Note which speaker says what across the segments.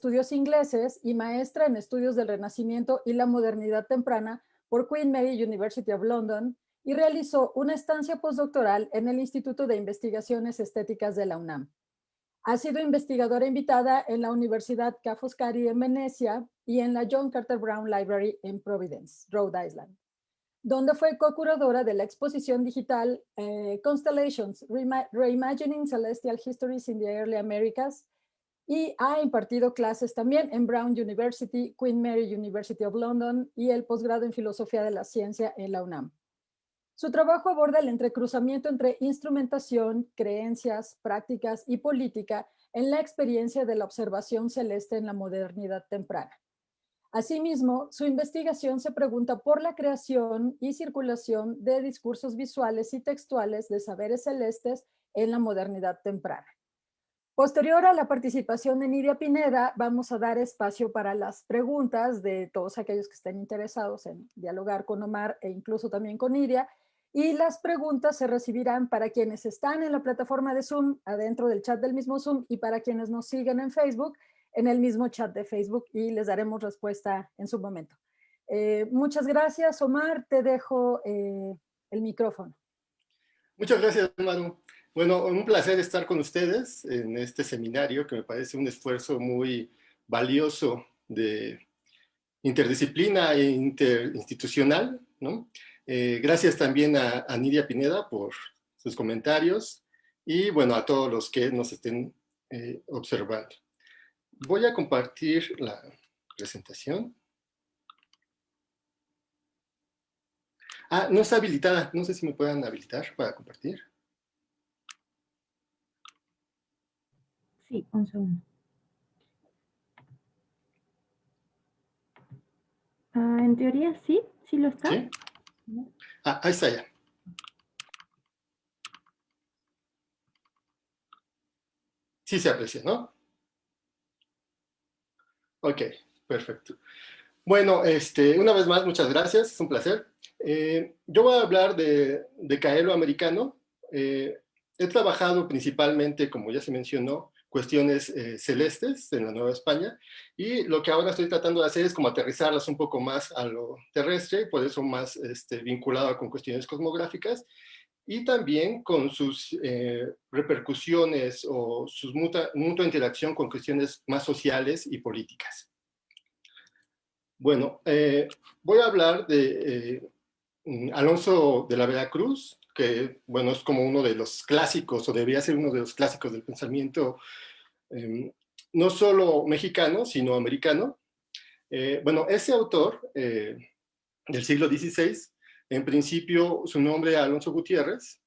Speaker 1: Estudios Ingleses y maestra en Estudios del Renacimiento y la Modernidad Temprana por Queen Mary University of London y realizó una estancia postdoctoral en el Instituto de Investigaciones Estéticas de la UNAM. Ha sido investigadora invitada en la Universidad Ca' Foscari en Venecia y en la John Carter Brown Library en Providence, Rhode Island, donde fue co-curadora de la exposición digital Constellations, Reimagining Celestial Histories in the Early Americas, y ha impartido clases también en Brown University, Queen Mary University of London y el posgrado en Filosofía de la Ciencia en la UNAM. Su trabajo aborda el entrecruzamiento entre instrumentación, creencias, prácticas y política en la experiencia de la observación celeste en la modernidad temprana. Asimismo, su investigación se pregunta por la creación y circulación de discursos visuales y textuales de saberes celestes en la modernidad temprana. Posterior a la participación de Nidia Pineda, vamos a dar espacio para las preguntas de todos aquellos que estén interesados en dialogar con Omar e incluso también con Nidia. Y las preguntas se recibirán para quienes están en la plataforma de Zoom, adentro del chat del mismo Zoom, y para quienes nos siguen en Facebook, en el mismo chat de Facebook, y les daremos respuesta en su momento. Muchas gracias, Omar. Te dejo el micrófono.
Speaker 2: Muchas gracias, Maru. Bueno, un placer estar con ustedes en este seminario que me parece un esfuerzo muy valioso de interdisciplina e interinstitucional, ¿no? Gracias también a Nidia Pineda por sus comentarios y, bueno, a todos los que nos estén observando. Voy a compartir la presentación. Ah, no está habilitada. No sé si me puedan habilitar para compartir.
Speaker 3: Sí, un segundo. En teoría sí, sí lo está.
Speaker 2: ¿Sí? Ah, ahí está ya. Sí se aprecia, ¿no? Ok, perfecto. Bueno, una vez más, muchas gracias, es un placer. Yo voy a hablar de Caelo americano. He trabajado principalmente, como ya se mencionó, cuestiones celestes en la Nueva España, y lo que ahora estoy tratando de hacer es como aterrizarlas un poco más a lo terrestre, y por eso más vinculado con cuestiones cosmográficas, y también con sus repercusiones o su mutua interacción con cuestiones más sociales y políticas. Bueno, voy a hablar de Alonso de la Veracruz, que, bueno, es como uno de los clásicos, o debería ser uno de los clásicos del pensamiento, no solo mexicano, sino americano. Bueno, ese autor del siglo XVI, en principio su nombre era Alonso Gutiérrez,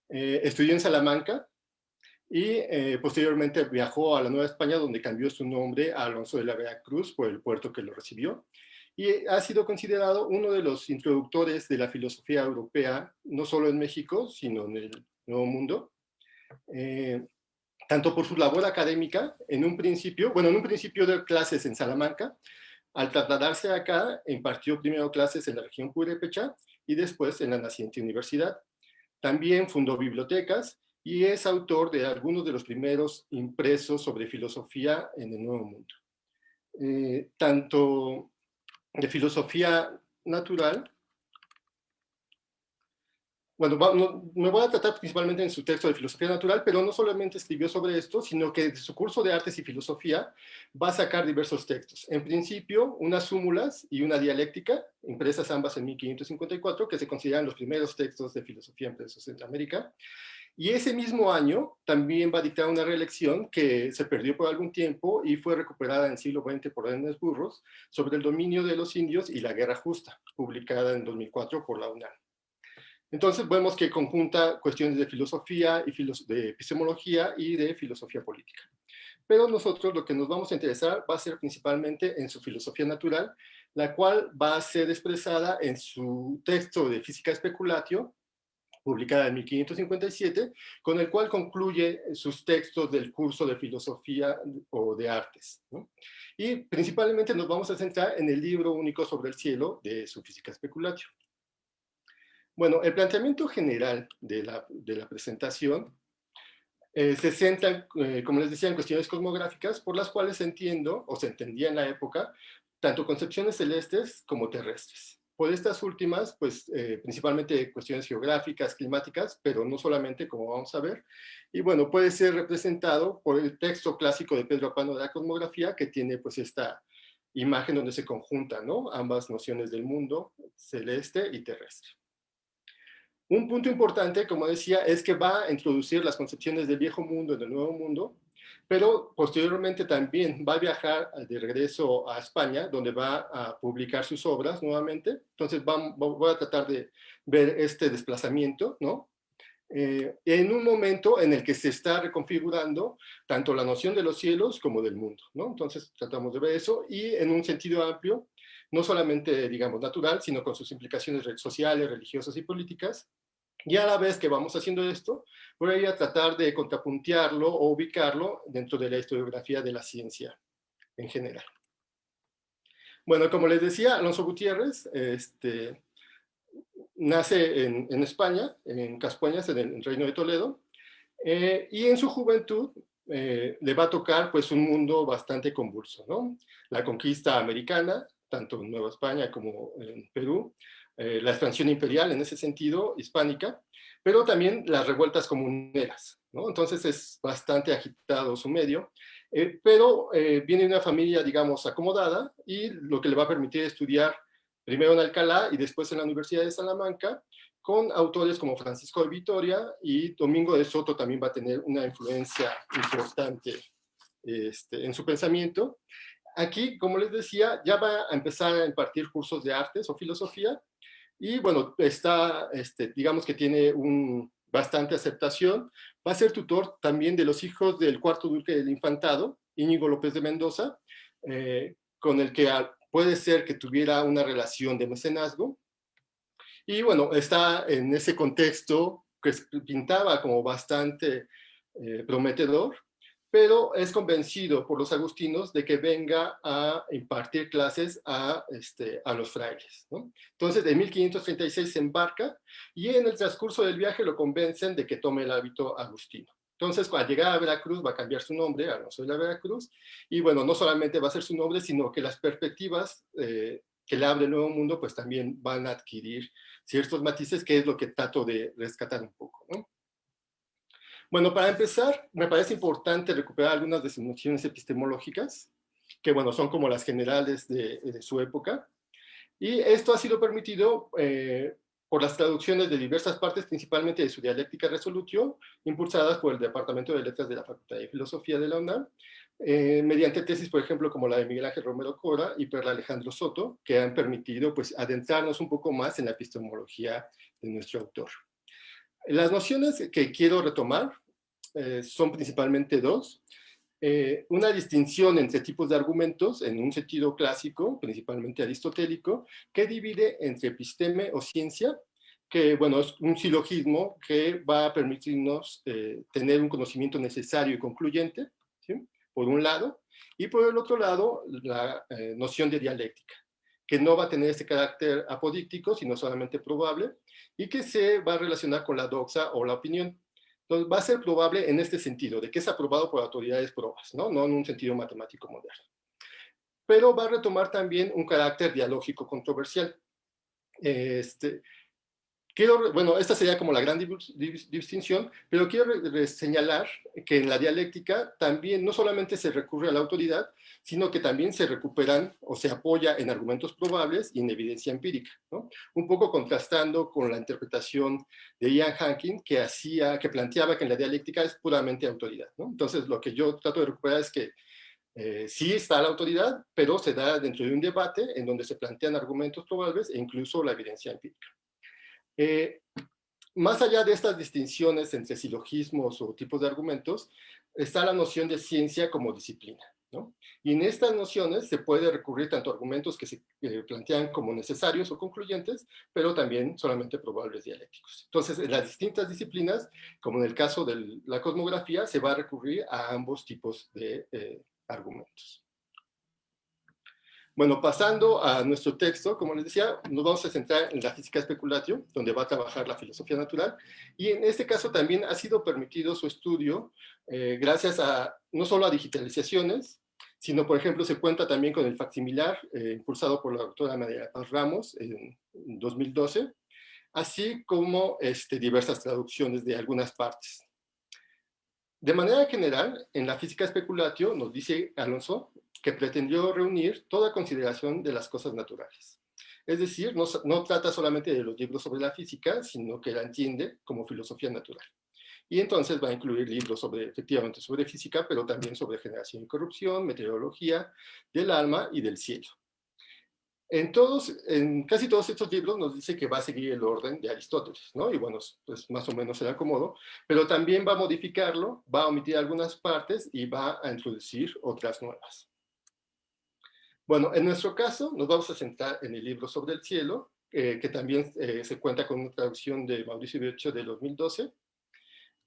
Speaker 2: estudió en Salamanca y posteriormente viajó a la Nueva España, donde cambió su nombre a Alonso de la Veracruz por el puerto que lo recibió, y ha sido considerado uno de los introductores de la filosofía europea, no solo en México, sino en el Nuevo Mundo, tanto por su labor académica, en un principio de clases en Salamanca. Al trasladarse acá, impartió primero clases en la región purépecha y después en la naciente universidad. También fundó bibliotecas y es autor de algunos de los primeros impresos sobre filosofía en el Nuevo Mundo. Tanto de filosofía natural. Bueno, me voy a tratar principalmente en su texto de filosofía natural, pero no solamente escribió sobre esto, sino que de su curso de artes y filosofía va a sacar diversos textos. En principio, unas súmulas y una dialéctica, impresas ambas en 1554, que se consideran los primeros textos de filosofía impresos en América. Y ese mismo año también va a dictar una reelección que se perdió por algún tiempo y fue recuperada en el siglo XX por Ernest Burroughs, sobre el dominio de los indios y la guerra justa, publicada en 2004 por la UNAM. Entonces vemos que conjunta cuestiones de filosofía, y de epistemología y de filosofía política. Pero nosotros lo que nos vamos a interesar va a ser principalmente en su filosofía natural, la cual va a ser expresada en su texto de Física Speculatio, publicada en 1557, con el cual concluye sus textos del curso de filosofía o de artes, ¿no? Y principalmente nos vamos a centrar en el libro único sobre el cielo de su Física Speculatio. Bueno, el planteamiento general de la presentación se centran, como les decía, en cuestiones cosmográficas por las cuales entiendo, o se entendía en la época, tanto concepciones celestes como terrestres. Por estas últimas, pues principalmente cuestiones geográficas, climáticas, pero no solamente, como vamos a ver. Y bueno, puede ser representado por el texto clásico de Pedro Apano de la cosmografía, que tiene pues esta imagen donde se conjuntan, ¿no?, ambas nociones del mundo, celeste y terrestre. Un punto importante, como decía, es que va a introducir las concepciones del viejo mundo y del nuevo mundo, pero posteriormente también va a viajar de regreso a España, donde va a publicar sus obras nuevamente. Entonces voy a tratar de ver este desplazamiento, ¿no? En un momento en el que se está reconfigurando tanto la noción de los cielos como del mundo, ¿no? Entonces tratamos de ver eso, y en un sentido amplio, no solamente, digamos, natural, sino con sus implicaciones sociales, religiosas y políticas. Y a la vez que vamos haciendo esto, voy a tratar de contrapuntearlo o ubicarlo dentro de la historiografía de la ciencia en general. Bueno, como les decía, Alonso Gutiérrez nace en España, en Caspueñas, en el Reino de Toledo, y en su juventud le va a tocar pues un mundo bastante convulso, ¿no? La conquista americana, tanto en Nueva España como en Perú, la expansión imperial en ese sentido, hispánica, pero también las revueltas comuneras, ¿no? Entonces es bastante agitado su medio, pero viene de una familia, digamos, acomodada, y lo que le va a permitir estudiar primero en Alcalá y después en la Universidad de Salamanca, con autores como Francisco de Vitoria, y Domingo de Soto también va a tener una influencia importante en su pensamiento. Aquí, como les decía, ya va a empezar a impartir cursos de artes o filosofía, y bueno, digamos que tiene bastante aceptación. Va a ser tutor también de los hijos del cuarto duque del Infantado, Íñigo López de Mendoza, con el que puede ser que tuviera una relación de mecenazgo. Y bueno, está en ese contexto que pintaba como bastante prometedor, pero es convencido por los agustinos de que venga a impartir clases a los frailes, ¿no? Entonces, en 1536 se embarca, y en el transcurso del viaje lo convencen de que tome el hábito agustino. Entonces, al llegar a Veracruz, va a cambiar su nombre a Alonso de la Veracruz, y bueno, no solamente va a ser su nombre, sino que las perspectivas que le abre el Nuevo Mundo, pues también van a adquirir ciertos matices, que es lo que trato de rescatar un poco, ¿no? Bueno, para empezar, me parece importante recuperar algunas de sus nociones epistemológicas, que bueno, son como las generales de su época, y esto ha sido permitido por las traducciones de diversas partes, principalmente de su Dialéctica Resolutio, impulsadas por el Departamento de Letras de la Facultad de Filosofía de la UNAM, mediante tesis, por ejemplo, como la de Miguel Ángel Romero Cora y Perla Alejandro Soto, que han permitido pues adentrarnos un poco más en la epistemología de nuestro autor. Las nociones que quiero retomar son principalmente dos. Una distinción entre tipos de argumentos en un sentido clásico, principalmente aristotélico, que divide entre episteme o ciencia, que bueno, es un silogismo que va a permitirnos tener un conocimiento necesario y concluyente, ¿sí?, por un lado, y por el otro lado, la noción de dialéctica, que no va a tener ese carácter apodíctico, sino solamente probable, y que se va a relacionar con la doxa o la opinión. Entonces, va a ser probable en este sentido, de que es aprobado por autoridades probas, ¿no? No en un sentido matemático moderno. Pero va a retomar también un carácter dialógico controversial. Bueno, esta sería como la gran distinción, pero quiero señalar que en la dialéctica también no solamente se recurre a la autoridad, sino que también se recuperan o se apoya en argumentos probables y en evidencia empírica, ¿no? Un poco contrastando con la interpretación de Ian Hankin, que planteaba que en la dialéctica es puramente autoridad, ¿no? Entonces, lo que yo trato de recuperar es que sí está la autoridad, pero se da dentro de un debate en donde se plantean argumentos probables e incluso la evidencia empírica. Más allá de estas distinciones entre silogismos o tipos de argumentos, está la noción de ciencia como disciplina, ¿no? Y en estas nociones se puede recurrir tanto a argumentos que se plantean como necesarios o concluyentes, pero también solamente probables dialécticos. Entonces, en las distintas disciplinas, como en el caso de la cosmografía, se va a recurrir a ambos tipos de argumentos. Bueno, pasando a nuestro texto, como les decía, nos vamos a centrar en la física especulatio, donde va a trabajar la filosofía natural, y en este caso también ha sido permitido su estudio gracias a no solo a digitalizaciones, sino, por ejemplo, se cuenta también con el facsimilar impulsado por la doctora María Paz Ramos en 2012, así como diversas traducciones de algunas partes. De manera general, en la física especulatio, nos dice Alonso, que pretendió reunir toda consideración de las cosas naturales. Es decir, no trata solamente de los libros sobre la física, sino que la entiende como filosofía natural. Y entonces va a incluir libros efectivamente sobre física, pero también sobre generación y corrupción, meteorología, del alma y del cielo. En casi todos estos libros nos dice que va a seguir el orden de Aristóteles, ¿no? Y bueno, pues más o menos el acomodo, pero también va a modificarlo, va a omitir algunas partes y va a introducir otras nuevas. Bueno, en nuestro caso nos vamos a centrar en el libro sobre el cielo, que también se cuenta con una traducción de Mauricio Biocho de 2012,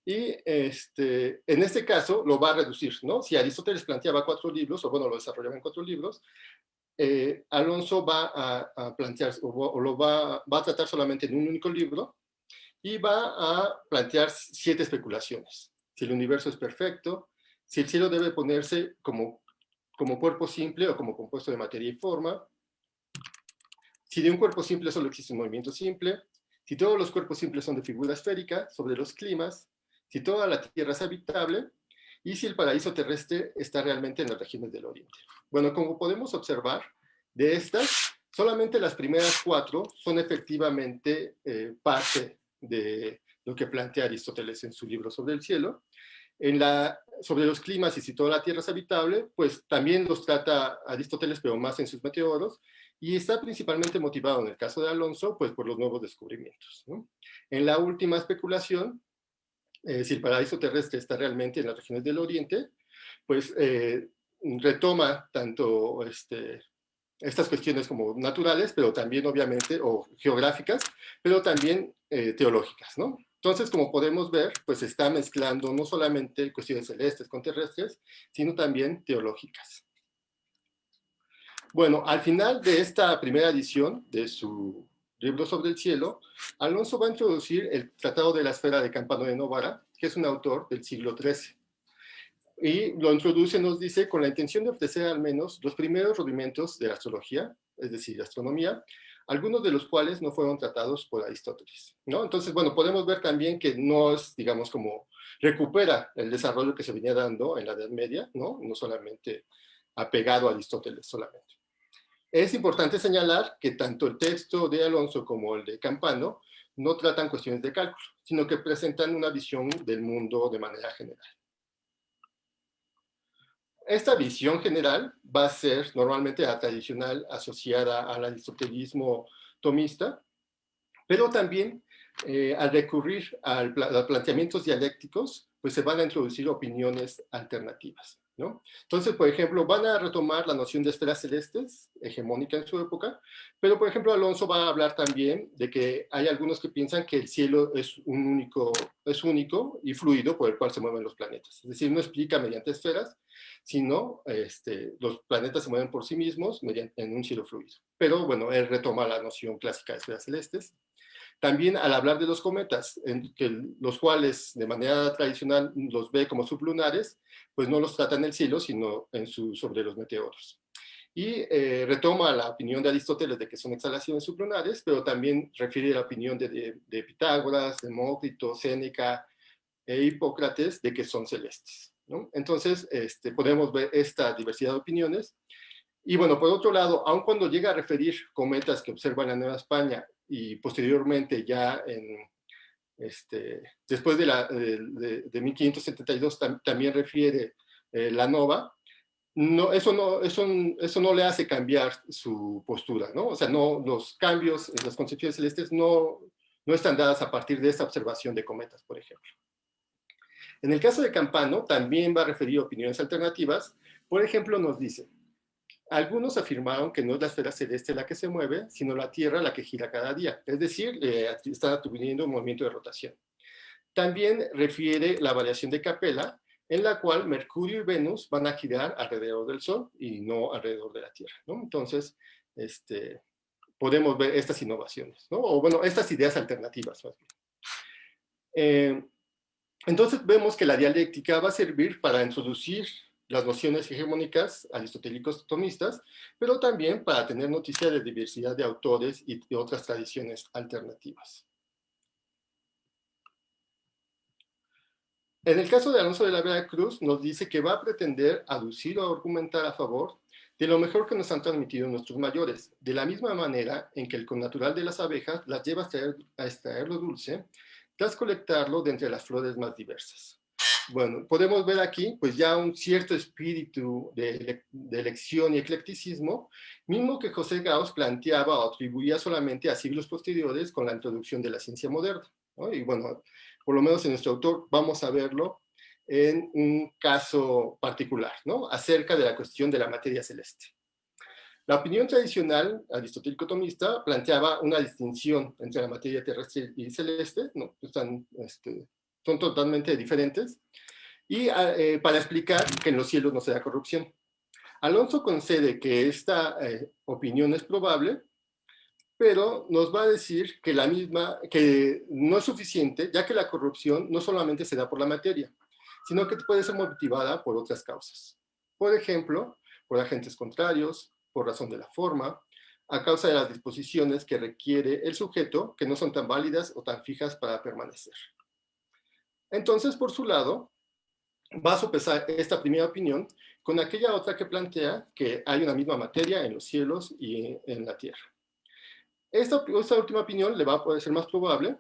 Speaker 2: y en este caso lo va a reducir, ¿no? Si Aristóteles planteaba 4 libros, o bueno, lo desarrollaba en 4 libros, Alonso va a plantear, o lo va a tratar solamente en un único libro, y va a plantear 7 especulaciones. Si el universo es perfecto, si el cielo debe ponerse como cuerpo simple o como compuesto de materia y forma, si de un cuerpo simple solo existe un movimiento simple, si todos los cuerpos simples son de figura esférica, sobre los climas, si toda la Tierra es habitable, y si el paraíso terrestre está realmente en las regiones del Oriente. Bueno, como podemos observar, de estas, solamente las primeras 4 son efectivamente parte de lo que plantea Aristóteles en su libro sobre el cielo. Sobre los climas y si toda la Tierra es habitable, pues también los trata Aristóteles, pero más en sus meteoros, y está principalmente motivado en el caso de Alonso, pues por los nuevos descubrimientos, ¿no? En la última especulación, si el paraíso terrestre está realmente en las regiones del Oriente, pues retoma tanto estas cuestiones como naturales, pero también obviamente, o geográficas, pero también teológicas, ¿no? Entonces, como podemos ver, pues está mezclando no solamente cuestiones celestes con terrestres, sino también teológicas. Bueno, al final de esta primera edición de su libro sobre el cielo, Alonso va a introducir el Tratado de la Esfera de Campano de Novara, que es un autor del siglo XIII. Y lo introduce, nos dice, con la intención de ofrecer al menos los primeros rudimentos de la astrología, es decir, astronomía, algunos de los cuales no fueron tratados por Aristóteles, ¿no? Entonces, bueno, podemos ver también que no es, digamos, como recupera el desarrollo que se venía dando en la Edad Media, ¿no? No solamente apegado a Aristóteles solamente. Es importante señalar que tanto el texto de Alonso como el de Campano no tratan cuestiones de cálculo, sino que presentan una visión del mundo de manera general. Esta visión general va a ser normalmente la tradicional asociada al aristotelismo tomista, pero también al recurrir a planteamientos dialécticos, pues se van a introducir opiniones alternativas, ¿no? Entonces, por ejemplo, van a retomar la noción de esferas celestes, hegemónica en su época, pero, por ejemplo, Alonso va a hablar también de que hay algunos que piensan que el cielo es único y fluido por el cual se mueven los planetas. Es decir, no explica mediante esferas, sino los planetas se mueven por sí mismos en un cielo fluido. Pero, bueno, él retoma la noción clásica de esferas celestes. También al hablar de los cometas, los cuales de manera tradicional los ve como sublunares, pues no los trata en el cielo, sino sobre los meteoros. Y retoma la opinión de Aristóteles de que son exhalaciones sublunares, pero también refiere a la opinión de Pitágoras, Demócrito, Séneca e Hipócrates de que son celestes, ¿no? Entonces, podemos ver esta diversidad de opiniones. Y bueno, por otro lado, aun cuando llega a referir cometas que observa en la Nueva España y posteriormente ya después de 1572 también refiere la nova, eso no le hace cambiar su postura, ¿no? O sea, los cambios en las concepciones celestes no están dadas a partir de esta observación de cometas, por ejemplo. En el caso de Campano, también va a referir opiniones alternativas. Por ejemplo, nos dice: algunos afirmaron que no es la esfera celeste la que se mueve, sino la Tierra la que gira cada día. Es decir, están atribuyendo un movimiento de rotación. También refiere la variación de Capella, en la cual Mercurio y Venus van a girar alrededor del Sol y no alrededor de la Tierra, ¿no? Entonces, podemos ver estas innovaciones, ¿no? O bueno, estas ideas alternativas, más bien. Entonces vemos que la dialéctica va a servir para introducir las nociones hegemónicas aristotélicos tomistas, pero también para tener noticia de diversidad de autores y de otras tradiciones alternativas. En el caso de Alonso de la Vera Cruz, nos dice que va a pretender aducir o argumentar a favor de lo mejor que nos han transmitido nuestros mayores, de la misma manera en que el connatural de las abejas las lleva a extraer lo dulce, tras colectarlo de entre las flores más diversas. Bueno, podemos ver aquí pues ya un cierto espíritu de elección y eclecticismo, mismo que José Gauss planteaba o atribuía solamente a siglos posteriores con la introducción de la ciencia moderna, ¿no? Y bueno, por lo menos en nuestro autor vamos a verlo en un caso particular, ¿no? Acerca de la cuestión de la materia celeste. La opinión tradicional aristotélico-tomista planteaba una distinción entre la materia terrestre y celeste, ¿no? Son totalmente diferentes, y para explicar que en los cielos no se da corrupción. Alonso concede que esta opinión es probable, pero nos va a decir que que no es suficiente, ya que la corrupción no solamente se da por la materia, sino que puede ser motivada por otras causas. Por ejemplo, por agentes contrarios, por razón de la forma, a causa de las disposiciones que requiere el sujeto, que no son tan válidas o tan fijas para permanecer. Entonces, por su lado, va a sopesar esta primera opinión con aquella otra que plantea que hay una misma materia en los cielos y en la tierra. Esta última opinión le va a poder ser más probable,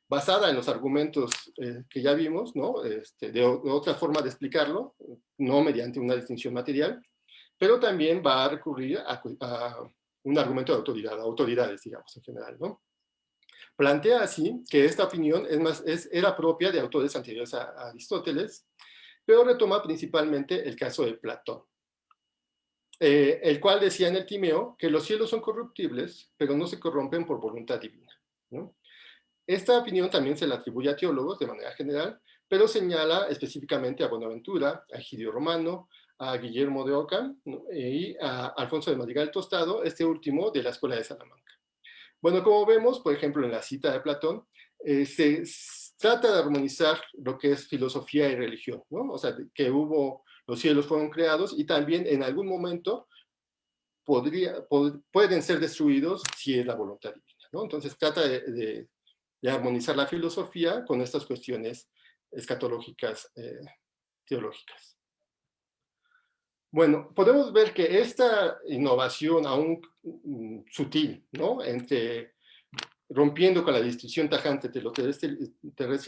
Speaker 2: basada en los argumentos que ya vimos, ¿no? De otra forma de explicarlo, no mediante una distinción material, pero también va a recurrir a un argumento de autoridad, a autoridades, digamos, en general, ¿no? Plantea así que esta opinión era propia de autores anteriores a Aristóteles, pero retoma principalmente el caso de Platón, el cual decía en el Timeo que los cielos son corruptibles, pero no se corrompen por voluntad divina, ¿no? Esta opinión también se la atribuye a teólogos de manera general, pero señala específicamente a Bonaventura, a Egidio Romano, a Guillermo de Ockham, ¿no? Y a Alfonso de Madrigal Tostado, este último de la Escuela de Salamanca. Bueno, como vemos, por ejemplo, en la cita de Platón, se trata de armonizar lo que es filosofía y religión, ¿no? O sea, que los cielos fueron creados y también en algún momento pueden ser destruidos si es la voluntad divina, ¿no? Entonces trata de armonizar la filosofía con estas cuestiones escatológicas, teológicas. Bueno, podemos ver que esta innovación aún sutil, ¿no? Rompiendo con la distinción tajante entre lo terrestre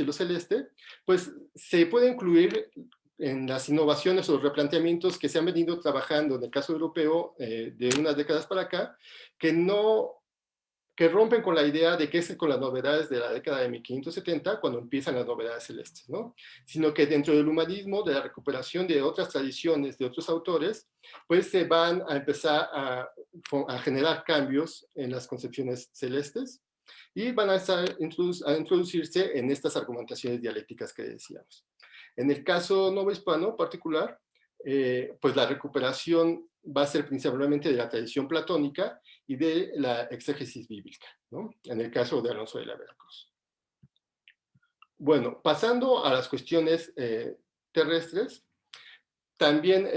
Speaker 2: y lo celeste, pues se puede incluir en las innovaciones o los replanteamientos que se han venido trabajando en el caso europeo de unas décadas para acá, que rompen con la idea de que es con las novedades de la década de 1570 cuando empiezan las novedades celestes, ¿no? Sino que dentro del humanismo, de la recuperación de otras tradiciones, de otros autores, pues se van a empezar a generar cambios en las concepciones celestes y van a introducirse en estas argumentaciones dialécticas que decíamos. En el caso novohispano particular, pues la recuperación va a ser principalmente de la tradición platónica y de la exégesis bíblica, ¿no? En el caso de Alonso de la Vera Cruz. Bueno, pasando a las cuestiones terrestres, también,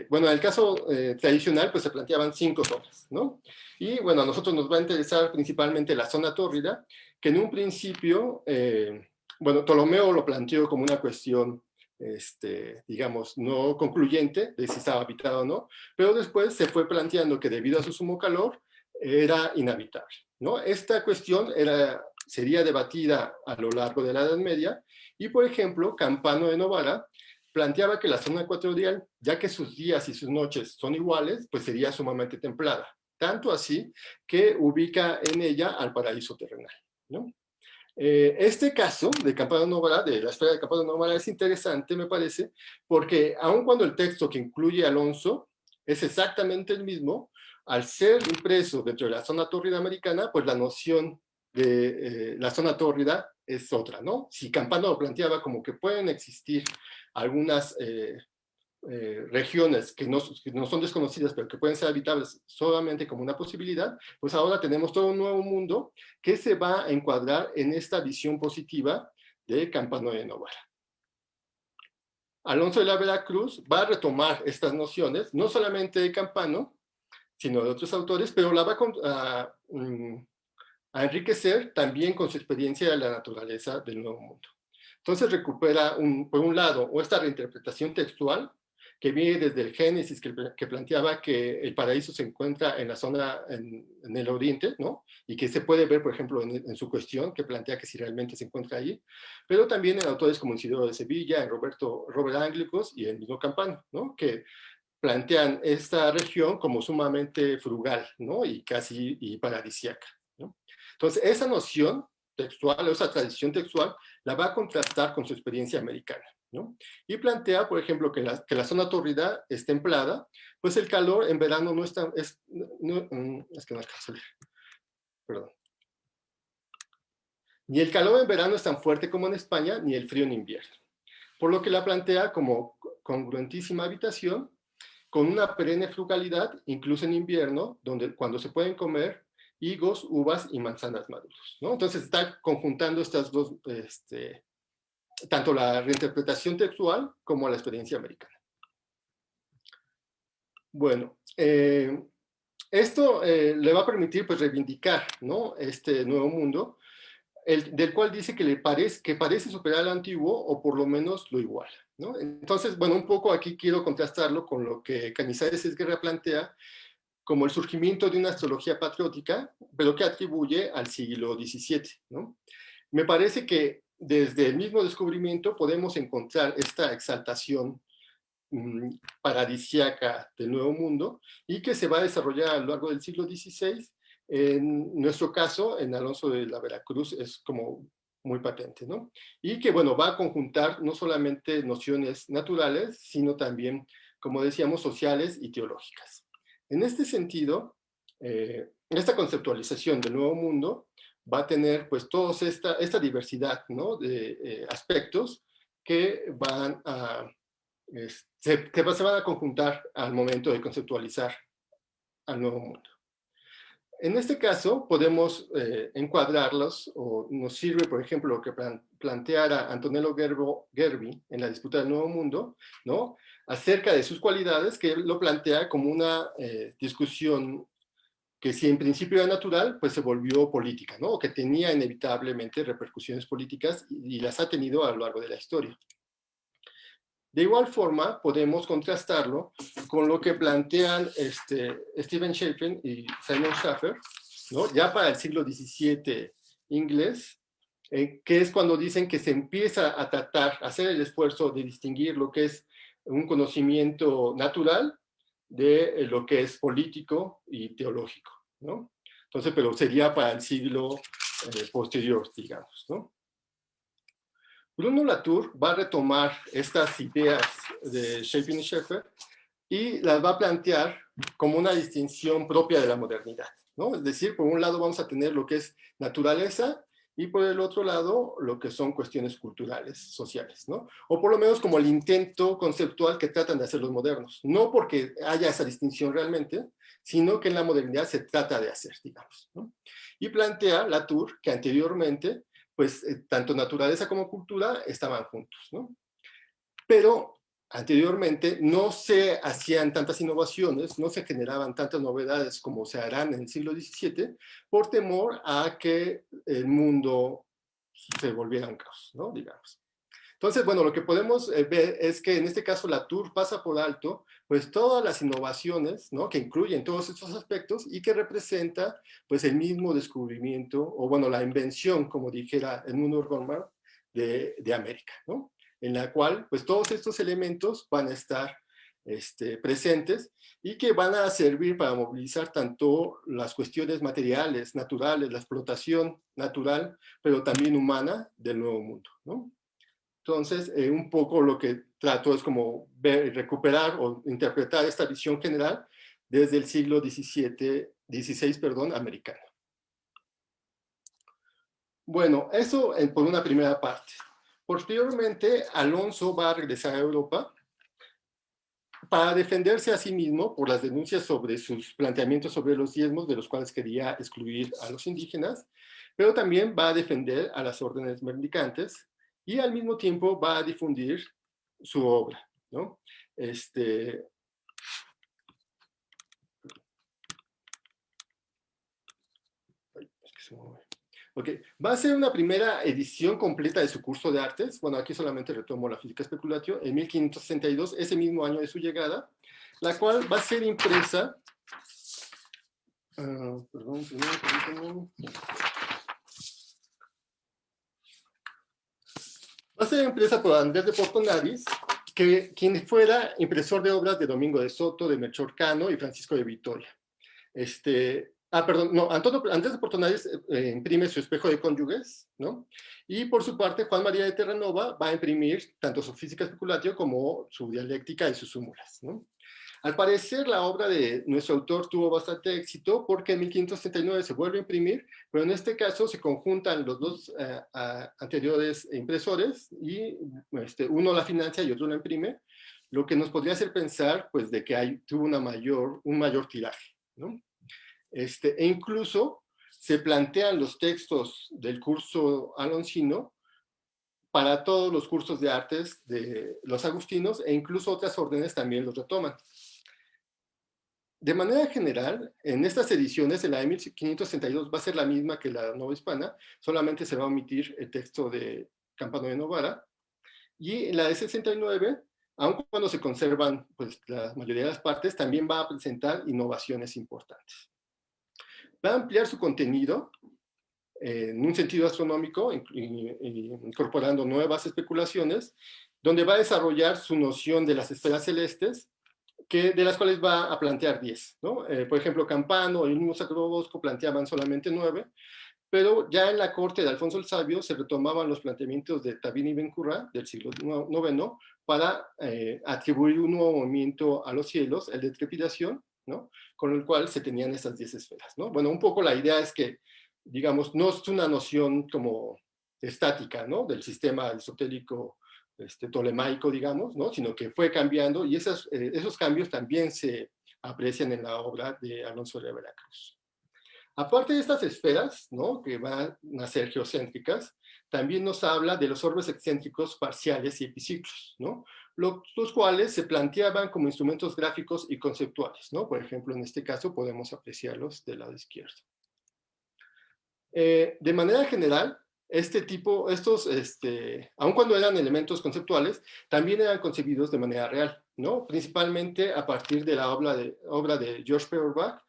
Speaker 2: bueno, en el caso tradicional, pues se planteaban 5 zonas, ¿no? Y bueno, a nosotros nos va a interesar principalmente la zona tórrida, que en un principio, bueno, Ptolomeo lo planteó como una cuestión, digamos, no concluyente de si estaba habitada o no, pero después se fue planteando que debido a su sumo calor era inhabitable, ¿no? Esta cuestión sería debatida a lo largo de la Edad Media y, por ejemplo, Campano de Novara planteaba que la zona ecuatorial, ya que sus días y sus noches son iguales, pues sería sumamente templada, tanto así que ubica en ella al paraíso terrenal, ¿no? Este caso de Campano de Novara, de la esfera de Campano de Novara, es interesante, me parece, porque aun cuando el texto que incluye Alonso es exactamente el mismo, al ser impreso dentro de la zona tórrida americana, pues la noción de la zona tórrida es otra, ¿no? Si Campano lo planteaba como que pueden existir algunas regiones que no son desconocidas, pero que pueden ser habitables solamente como una posibilidad, pues ahora tenemos todo un nuevo mundo que se va a encuadrar en esta visión positiva de Campano de Novara. Alonso de la Veracruz va a retomar estas nociones, no solamente de Campano, sino de otros autores, pero la va a enriquecer también con su experiencia de la naturaleza del Nuevo Mundo. Entonces recupera, por un lado, esta reinterpretación textual que viene desde el Génesis, que planteaba que el paraíso se encuentra en la zona, en el oriente, ¿no? Y que se puede ver, por ejemplo, en su cuestión, que plantea que si realmente se encuentra allí, pero también en autores como Isidoro de Sevilla, en Robert Anglicos y en mismo Campano, ¿no? Que plantean esta región como sumamente frugal, ¿no? Y casi paradisíaca, ¿no? Entonces, esa noción textual, o esa tradición textual, la va a contrastar con su experiencia americana, ¿no? Y plantea, por ejemplo, que la zona tórrida es templada, pues el calor en verano no es tan, es que no alcanzo a leer, perdón. Ni el calor en verano es tan fuerte como en España, ni el frío en invierno. Por lo que la plantea como congruentísima habitación, con una perenne frugalidad, incluso en invierno, cuando se pueden comer higos, uvas y manzanas maduros, ¿no? Entonces está conjuntando estas dos, tanto la reinterpretación textual como la experiencia americana. Bueno, esto le va a permitir, pues, reivindicar, ¿no?, este nuevo mundo, del cual dice que parece superar al antiguo, o por lo menos lo iguala, ¿no? Entonces, bueno, un poco aquí quiero contrastarlo con lo que Cañizares Esguerra plantea como el surgimiento de una astrología patriótica, pero que atribuye al siglo XVII, ¿no? Me parece que desde el mismo descubrimiento podemos encontrar esta exaltación paradisíaca del Nuevo Mundo, y que se va a desarrollar a lo largo del siglo XVI. En nuestro caso, en Alonso de la Veracruz, es como muy patente, ¿no? Y que, bueno, va a conjuntar no solamente nociones naturales, sino también, como decíamos, sociales y teológicas. En este sentido, esta conceptualización del Nuevo Mundo va a tener, pues, toda esta diversidad, ¿no?, de aspectos que van a que se van a conjuntar al momento de conceptualizar al Nuevo Mundo. En este caso, podemos encuadrarlos, o nos sirve, por ejemplo, lo que planteara Antonello Gerbi en La disputa del Nuevo Mundo, ¿no?, acerca de sus cualidades, que lo plantea como una discusión que, si en principio era natural, pues se volvió política, ¿no?, o que tenía inevitablemente repercusiones políticas, y las ha tenido a lo largo de la historia. De igual forma, podemos contrastarlo con lo que plantean Stephen Shapin y Simon Schaffer, ¿no?, ya para el siglo XVII inglés, que es cuando dicen que se empieza a tratar, a hacer el esfuerzo de distinguir lo que es un conocimiento natural de lo que es político y teológico, ¿no? Entonces, pero sería para el siglo posterior, digamos, ¿no? Bruno Latour va a retomar estas ideas de Shapin y Schaffer y las va a plantear como una distinción propia de la modernidad, ¿no? Es decir, por un lado vamos a tener lo que es naturaleza, y por el otro lado lo que son cuestiones culturales, sociales, ¿no? O por lo menos como el intento conceptual que tratan de hacer los modernos. No porque haya esa distinción realmente, sino que en la modernidad se trata de hacer, digamos, ¿no? Y plantea Latour que anteriormente, pues, tanto naturaleza como cultura estaban juntos, ¿no? Pero anteriormente no se hacían tantas innovaciones, no se generaban tantas novedades como se harán en el siglo XVII, por temor a que el mundo se volviera un caos, ¿no?, digamos. Entonces, bueno, lo que podemos ver es que en este caso Latour pasa por alto, pues, todas las innovaciones, ¿no?, que incluyen todos estos aspectos, y que representa, pues, el mismo descubrimiento, o bueno, la invención, como dijera Edmund Goldman, de América, ¿no?, en la cual, pues, todos estos elementos van a estar presentes, y que van a servir para movilizar tanto las cuestiones materiales, naturales, la explotación natural, pero también humana del Nuevo Mundo, ¿no? Entonces, un poco lo que trato es como recuperar o interpretar esta visión general desde el siglo XVI, americano. Bueno, eso por una primera parte. Posteriormente, Alonso va a regresar a Europa para defenderse a sí mismo por las denuncias sobre sus planteamientos sobre los diezmos, de los cuales quería excluir a los indígenas, pero también va a defender a las órdenes mendicantes y al mismo tiempo va a difundir su obra, ¿no? Okay. Va a ser una primera edición completa de su curso de artes. Bueno, aquí solamente retomo la física especulatio, en 1562, ese mismo año de su llegada, la cual va a ser impresa. Perdón. Va a ser impresa por Andrés de Portonaris, quien fuera impresor de obras de Domingo de Soto, de Melchor Cano y Francisco de Vitoria. Andrés de Portonaris imprime su espejo de cónyuges, ¿no? Y por su parte, Juan María de Terranova va a imprimir tanto su física especulatio como su dialéctica y sus súmulas, ¿no? Al parecer, la obra de nuestro autor tuvo bastante éxito porque en 1539 se vuelve a imprimir, pero en este caso se conjuntan los dos anteriores impresores y uno la financia y otro la imprime, lo que nos podría hacer pensar pues, de que tuvo un mayor tiraje, ¿no? E incluso se plantean los textos del curso alonsino para todos los cursos de artes de los agustinos e incluso otras órdenes también los retoman. De manera general, en estas ediciones, la de 1562 va a ser la misma que la novohispana, solamente se va a omitir el texto de Campano de Novara, y en la de 69, aun cuando se conservan pues, la mayoría de las partes, también va a presentar innovaciones importantes. Va a ampliar su contenido en un sentido astronómico, incorporando nuevas especulaciones, donde va a desarrollar su noción de las esferas celestes, de las cuales va a plantear 10, ¿no? Por ejemplo, Campano y el mismo Sacro Bosco planteaban solamente 9, pero ya en la corte de Alfonso el Sabio se retomaban los planteamientos de Tabini y Bencurra del siglo IX para atribuir un nuevo movimiento a los cielos, el de trepidación, ¿no? Con el cual se tenían estas 10 esferas, ¿no? Bueno, un poco la idea es que, digamos, no es una noción como estática, ¿no? Del sistema aristotélico tolemaico, digamos, ¿no? Sino que fue cambiando y esos cambios también se aprecian en la obra de Alonso de Veracruz. Aparte de estas esferas, ¿no? Que van a ser geocéntricas, también nos habla de los orbes excéntricos parciales y epiciclos, ¿no? Los cuales se planteaban como instrumentos gráficos y conceptuales, ¿no? Por ejemplo, en este caso podemos apreciarlos del lado izquierdo. De manera general, aun cuando eran elementos conceptuales, también eran concebidos de manera real, ¿no? Principalmente a partir de la obra de George Feuerbach,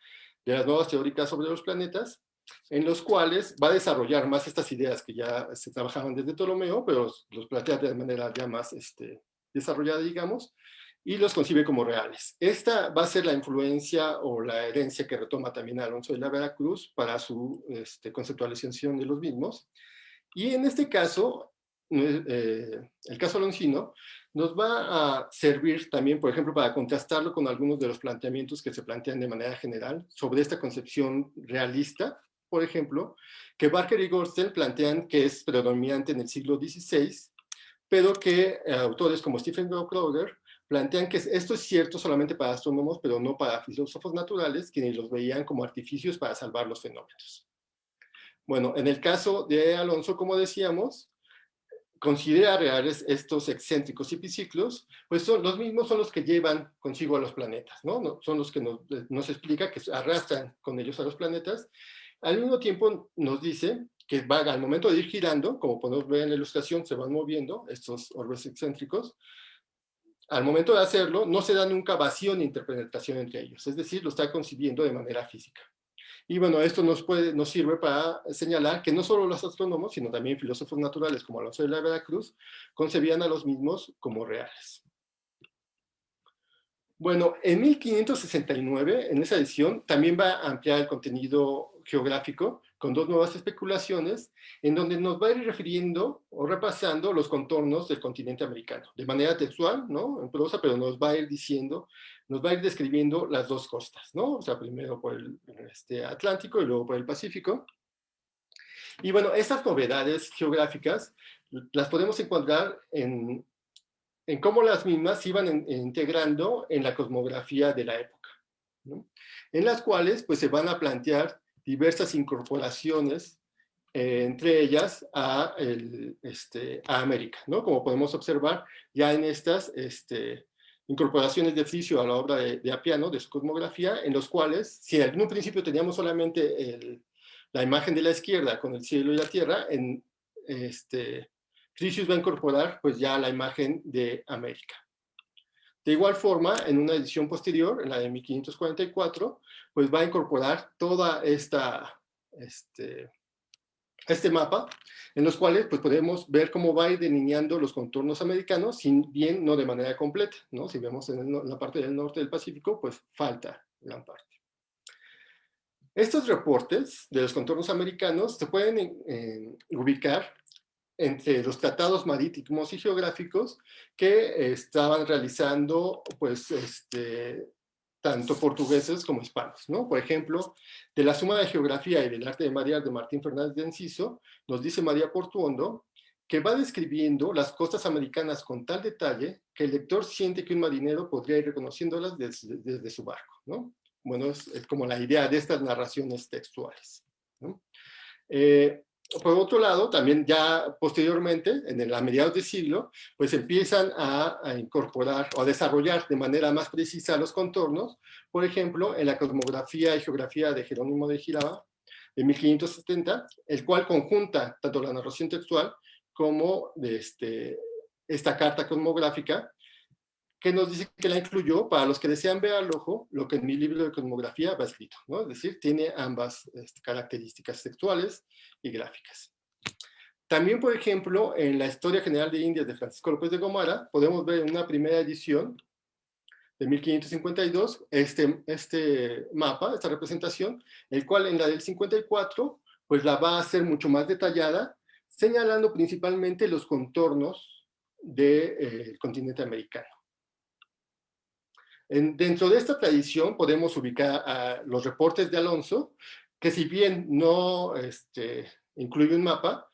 Speaker 2: de las nuevas teóricas sobre los planetas, en los cuales va a desarrollar más estas ideas que ya se trabajaban desde Ptolomeo, pero los plantea de manera ya más desarrollada, digamos, y los concibe como reales. Esta va a ser la influencia o la herencia que retoma también Alonso de la Veracruz para su conceptualización de los mismos. Y en este caso, el caso aloncino, nos va a servir también, por ejemplo, para contrastarlo con algunos de los planteamientos que se plantean de manera general sobre esta concepción realista, por ejemplo, que Barker y Goldstein plantean que es predominante en el siglo XVI, pero que autores como Stephen Crowder plantean que esto es cierto solamente para astrónomos, pero no para filósofos naturales, quienes los veían como artificios para salvar los fenómenos. Bueno, en el caso de Alonso, como decíamos, considera reales estos excéntricos epiciclos, pues los mismos son los que llevan consigo a los planetas, ¿no? Son los que nos explica que arrastran con ellos a los planetas. Al mismo tiempo nos dice que al momento de ir girando, como podemos ver en la ilustración, se van moviendo estos orbes excéntricos. Al momento de hacerlo, no se da nunca vacío ni interpenetración entre ellos, es decir, lo está concibiendo de manera física. Y bueno, esto nos sirve para señalar que no solo los astrónomos, sino también filósofos naturales como Alonso de la Veracruz, concebían a los mismos como reales. Bueno, en 1569, en esa edición, también va a ampliar el contenido geográfico con dos nuevas especulaciones, en donde nos va a ir refiriendo o repasando los contornos del continente americano, de manera textual, ¿no? En prosa, pero nos va a ir diciendo, nos va a ir describiendo las dos costas, ¿no? O sea, primero por el Atlántico y luego por el Pacífico. Y bueno, estas novedades geográficas las podemos encontrar en cómo las mismas se iban integrando en la cosmografía de la época, ¿no? En las cuales pues, se van a plantear diversas incorporaciones, entre ellas a América, ¿no? Como podemos observar ya en estas incorporaciones de Friccio a la obra de Apiano, de su cosmografía, en los cuales, si en un principio teníamos solamente la imagen de la izquierda con el cielo y la tierra, Friccius va a incorporar pues ya la imagen de América. De igual forma, en una edición posterior, en la de 1544, pues va a incorporar toda este mapa, en los cuales pues, podemos ver cómo va a ir delineando los contornos americanos, si bien no de manera completa, ¿no? Si vemos en la parte del norte del Pacífico, pues falta gran parte. Estos reportes de los contornos americanos se pueden ubicar entre los tratados marítimos y geográficos que estaban realizando, pues, tanto portugueses como hispanos, ¿no? Por ejemplo, de la Suma de Geografía y del Arte de Marear de Martín Fernández de Enciso, nos dice María Portuondo que va describiendo las costas americanas con tal detalle que el lector siente que un marinero podría ir reconociéndolas desde su barco, ¿no? Bueno, es como la idea de estas narraciones textuales, ¿no? Por otro lado, también ya posteriormente, a mediados del siglo, pues empiezan a incorporar o a desarrollar de manera más precisa los contornos, por ejemplo, en la cosmografía y geografía de Jerónimo de Giraba, de 1570, el cual conjunta tanto la narración textual como de esta carta cosmográfica, que nos dice que la incluyó para los que desean ver al ojo lo que en mi libro de cosmografía va escrito, ¿no? Es decir, tiene ambas características textuales y gráficas. También, por ejemplo, en la Historia General de Indias de Francisco López de Gomara, podemos ver en una primera edición de 1552 este mapa, esta representación, el cual en la del 54, pues la va a hacer mucho más detallada, señalando principalmente los contornos del continente americano. Dentro de esta tradición podemos ubicar a los reportes de Alonso, que si bien no incluye un mapa,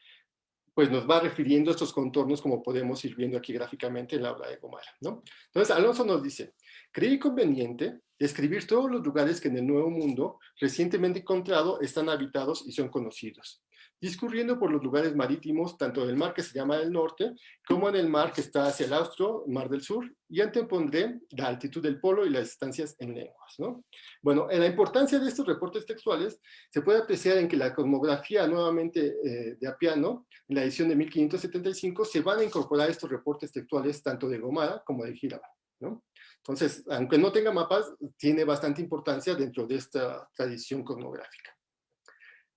Speaker 2: pues nos va refiriendo a estos contornos como podemos ir viendo aquí gráficamente en la obra de Gomara, ¿no? Entonces Alonso nos dice: creí conveniente describir todos los lugares que en el Nuevo Mundo recientemente encontrado están habitados y son conocidos, discurriendo por los lugares marítimos, tanto del mar que se llama del norte, como en el mar que está hacia el austro, mar del sur, y antepondré la altitud del polo y las distancias en lenguas, ¿no? Bueno, la importancia de estos reportes textuales se puede apreciar en que la cosmografía nuevamente de Apiano, en la edición de 1575, se van a incorporar estos reportes textuales tanto de Gomara como de Giraba, ¿no? Entonces, aunque no tenga mapas, tiene bastante importancia dentro de esta tradición cosmográfica.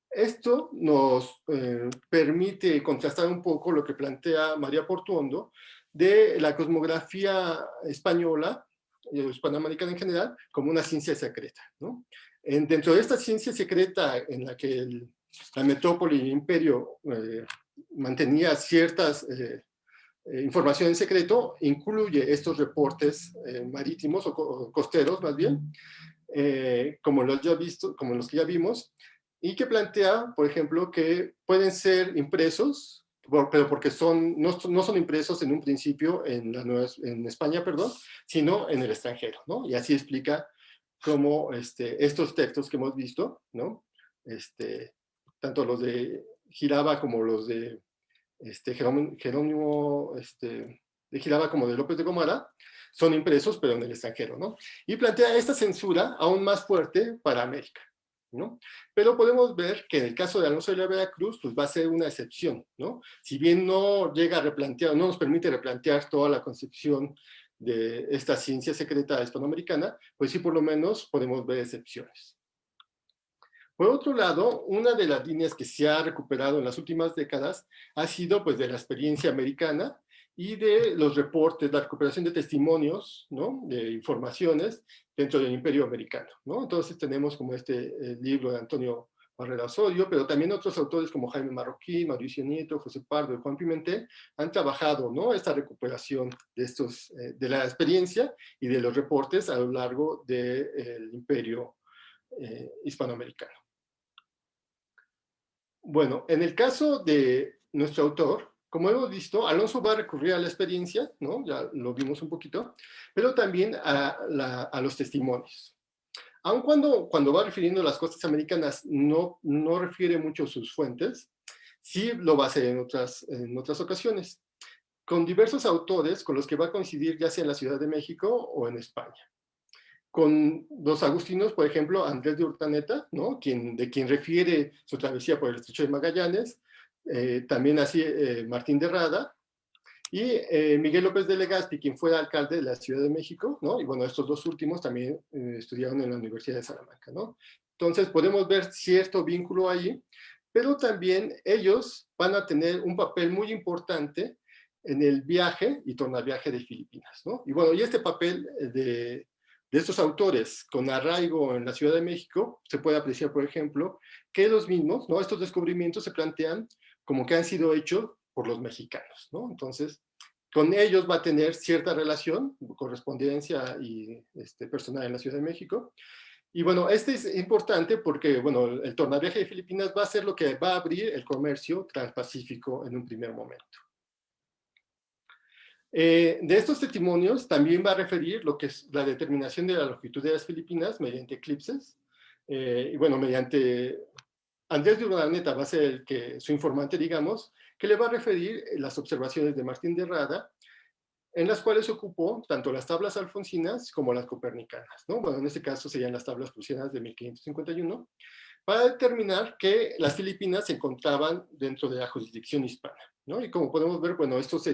Speaker 2: Esto nos permite contrastar un poco lo que plantea María Portuondo de la cosmografía española, hispanoamericana en general, como una ciencia secreta, ¿no? Dentro de esta ciencia secreta en la que la metrópoli y el imperio mantenía ciertas información en secreto, incluye estos reportes marítimos o costeros más bien, como los que ya vimos, y que plantea, por ejemplo, que pueden ser impresos, pero porque no son impresos en un principio en España, perdón, sino en el extranjero, ¿no? Y así explica cómo estos textos que hemos visto, ¿no? Tanto los de Giraba como los de Jerónimo de Giraba como de López de Gomara, son impresos, pero en el extranjero, ¿no? Y plantea esta censura aún más fuerte para América, ¿no? Pero podemos ver que en el caso de Alonso de la Veracruz, pues va a ser una excepción, ¿no? Si bien no llega a replantear, no nos permite replantear toda la concepción de esta ciencia secreta hispanoamericana, pues sí por lo menos podemos ver excepciones. Por otro lado, una de las líneas que se ha recuperado en las últimas décadas ha sido pues de la experiencia americana y de los reportes, la recuperación de testimonios, ¿no? De informaciones dentro del Imperio Americano, ¿no? Entonces tenemos como libro de Antonio Barrera Osorio, pero también otros autores como Jaime Marroquín, Mauricio Nieto, José Pardo y Juan Pimentel han trabajado, ¿no? Esta recuperación de la experiencia y de los reportes a lo largo del Imperio hispanoamericano. Bueno, en el caso de nuestro autor, como hemos visto, Alonso va a recurrir a la experiencia, ¿no? Ya lo vimos un poquito, pero también a los testimonios. Aun cuando va refiriendo a las costas americanas, no refiere mucho sus fuentes, sí lo va a hacer en otras ocasiones, con diversos autores con los que va a coincidir ya sea en la Ciudad de México o en España. Con los agustinos, por ejemplo, Andrés de Urdaneta, ¿no? De quien refiere su travesía por el Estrecho de Magallanes, también así Martín de Rada, y Miguel López de Legazpi, quien fue alcalde de la Ciudad de México, ¿no? Y bueno, estos dos últimos también estudiaron en la Universidad de Salamanca, ¿no? Entonces podemos ver cierto vínculo ahí, pero también ellos van a tener un papel muy importante en el viaje y tornaviaje de Filipinas, ¿no? Y bueno, y este papel de estos autores con arraigo en la Ciudad de México, se puede apreciar, por ejemplo, que los mismos, ¿no? Estos descubrimientos se plantean como que han sido hechos por los mexicanos, ¿no? Entonces, con ellos va a tener cierta relación, correspondencia y personal en la Ciudad de México. Y bueno, este es importante porque, bueno, el tornaviaje de Filipinas va a ser lo que va a abrir el comercio transpacífico en un primer momento. De estos testimonios también va a referir lo que es la determinación de la longitud de las Filipinas mediante eclipses. Y bueno, mediante Andrés de Urdaneta va a ser su informante, digamos, que le va a referir las observaciones de Martín de Rada, en las cuales ocupó tanto las tablas alfonsinas como las copernicanas, ¿no? Bueno, en este caso serían las tablas prusianas de 1551, para determinar que las Filipinas se encontraban dentro de la jurisdicción hispana, ¿no? Y como podemos ver, bueno, esto se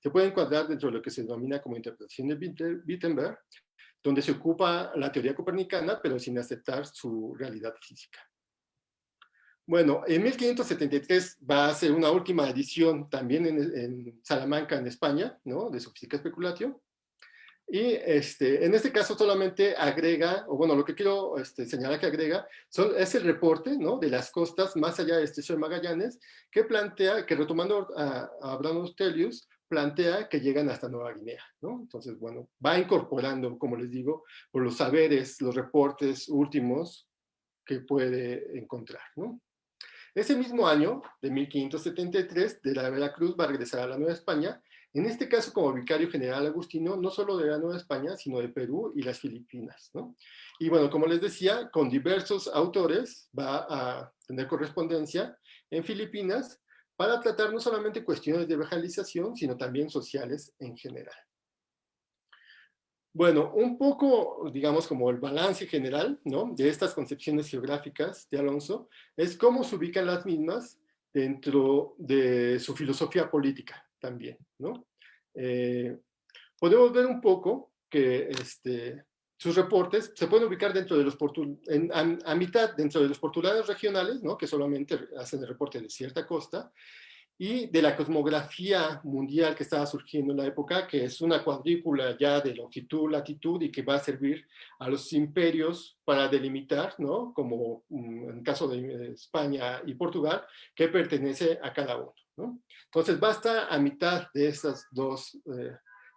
Speaker 2: puede encuadrar dentro de lo que se denomina como interpretación de Wittenberg, donde se ocupa la teoría copernicana, pero sin aceptar su realidad física. Bueno, en 1573 va a ser una última edición también en Salamanca, en España, ¿no? De su Física Speculatio. Y en este caso solamente agrega, o bueno, lo que quiero señalar que agrega, es el reporte, ¿no? De las costas más allá de Estrecho de Magallanes, que plantea, que retomando a Abraham Ortelius, plantea que llegan hasta Nueva Guinea, ¿no? Entonces, bueno, va incorporando, como les digo, por los saberes, los reportes últimos que puede encontrar, ¿no? Ese mismo año, de 1573, de la Veracruz va a regresar a la Nueva España, en este caso como vicario general agustino, no solo de la Nueva España, sino de Perú y las Filipinas, ¿no? Y bueno, como les decía, con diversos autores va a tener correspondencia en Filipinas para tratar no solamente cuestiones de evangelización, sino también sociales en general. Bueno, un poco, digamos, como el balance general, ¿no? De estas concepciones geográficas de Alonso, es cómo se ubican las mismas dentro de su filosofía política también, ¿no? Podemos ver un poco que sus reportes se pueden ubicar dentro de los a mitad dentro de los portulanos regionales, ¿no? Que solamente hacen el reporte de cierta costa, y de la cosmografía mundial que estaba surgiendo en la época, que es una cuadrícula ya de longitud, latitud, y que va a servir a los imperios para delimitar, ¿no? Como en el caso de España y Portugal, que pertenece a cada uno, ¿no? Entonces basta a mitad de estas dos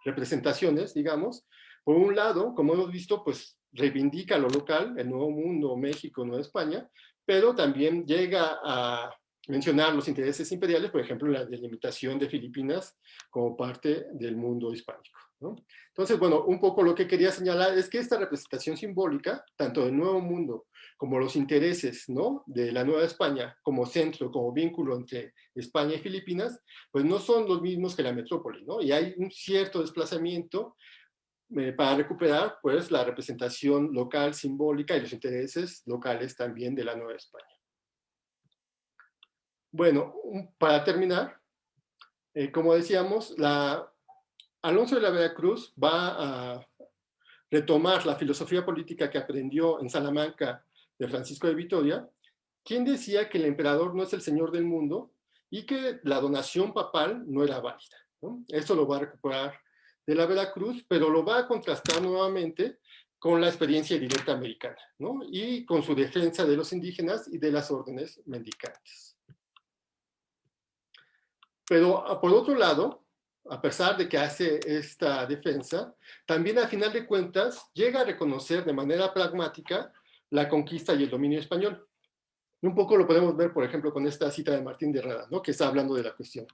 Speaker 2: representaciones, digamos. Por un lado, como hemos visto, pues reivindica lo local, el Nuevo Mundo, México, Nueva España, pero también llega a mencionar los intereses imperiales, por ejemplo, la delimitación de Filipinas como parte del mundo hispánico, ¿no? Entonces, bueno, un poco lo que quería señalar es que esta representación simbólica, tanto del Nuevo Mundo como los intereses, ¿no? De la Nueva España como centro, como vínculo entre España y Filipinas, pues no son los mismos que la metrópoli, ¿no? Y hay un cierto desplazamiento para recuperar, pues, la representación local simbólica y los intereses locales también de la Nueva España. Bueno, para terminar, como decíamos, Alonso de la Veracruz va a retomar la filosofía política que aprendió en Salamanca de Francisco de Vitoria, quien decía que el emperador no es el señor del mundo y que la donación papal no era válida, ¿no? Eso lo va a recuperar de la Veracruz, pero lo va a contrastar nuevamente con la experiencia directa americana, ¿no? Y con su defensa de los indígenas y de las órdenes mendicantes. Pero por otro lado, a pesar de que hace esta defensa, también al final de cuentas llega a reconocer de manera pragmática la conquista y el dominio español. Un poco lo podemos ver, por ejemplo, con esta cita de Martín de Rada, ¿no? Que está hablando de la cuestión.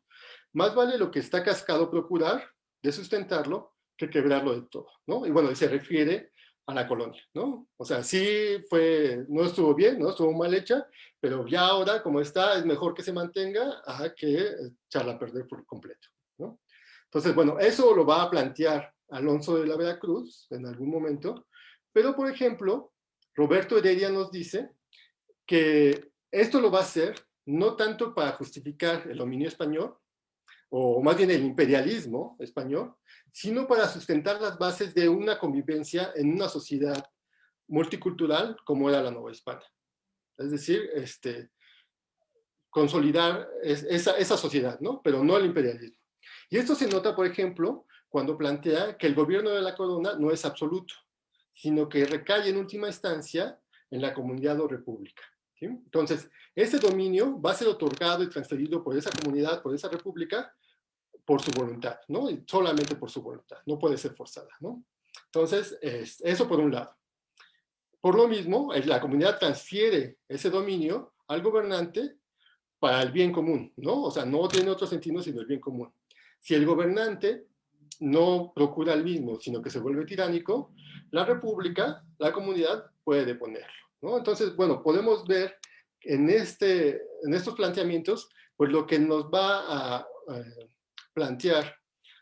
Speaker 2: Más vale lo que está cascado procurar de sustentarlo que quebrarlo de todo, ¿no? Y bueno, se refiere a la colonia, ¿no? O sea, sí fue, no estuvo bien, no estuvo mal hecha, pero ya ahora, como está, es mejor que se mantenga a que echarla a perder por completo, ¿no? Entonces, bueno, eso lo va a plantear Alonso de la Veracruz en algún momento, pero, por ejemplo, Roberto Heredia nos dice que esto lo va a hacer no tanto para justificar el dominio español, o más bien el imperialismo español, sino para sustentar las bases de una convivencia en una sociedad multicultural como era la Nueva España. Es decir, consolidar esa sociedad, ¿no? Pero no el imperialismo. Y esto se nota, por ejemplo, cuando plantea que el gobierno de la corona no es absoluto, sino que recae en última instancia en la comunidad o república. ¿Sí? Entonces, ese dominio va a ser otorgado y transferido por esa comunidad, por esa república, por su voluntad, ¿no? Y solamente por su voluntad, no puede ser forzada, ¿no? Entonces, eso por un lado. Por lo mismo, la comunidad transfiere ese dominio al gobernante para el bien común, ¿no? O sea, no tiene otro sentido sino el bien común. Si el gobernante no procura el mismo, sino que se vuelve tiránico, la república, la comunidad puede deponerlo, ¿no? Entonces, bueno, podemos ver en estos planteamientos, pues lo que nos va a plantear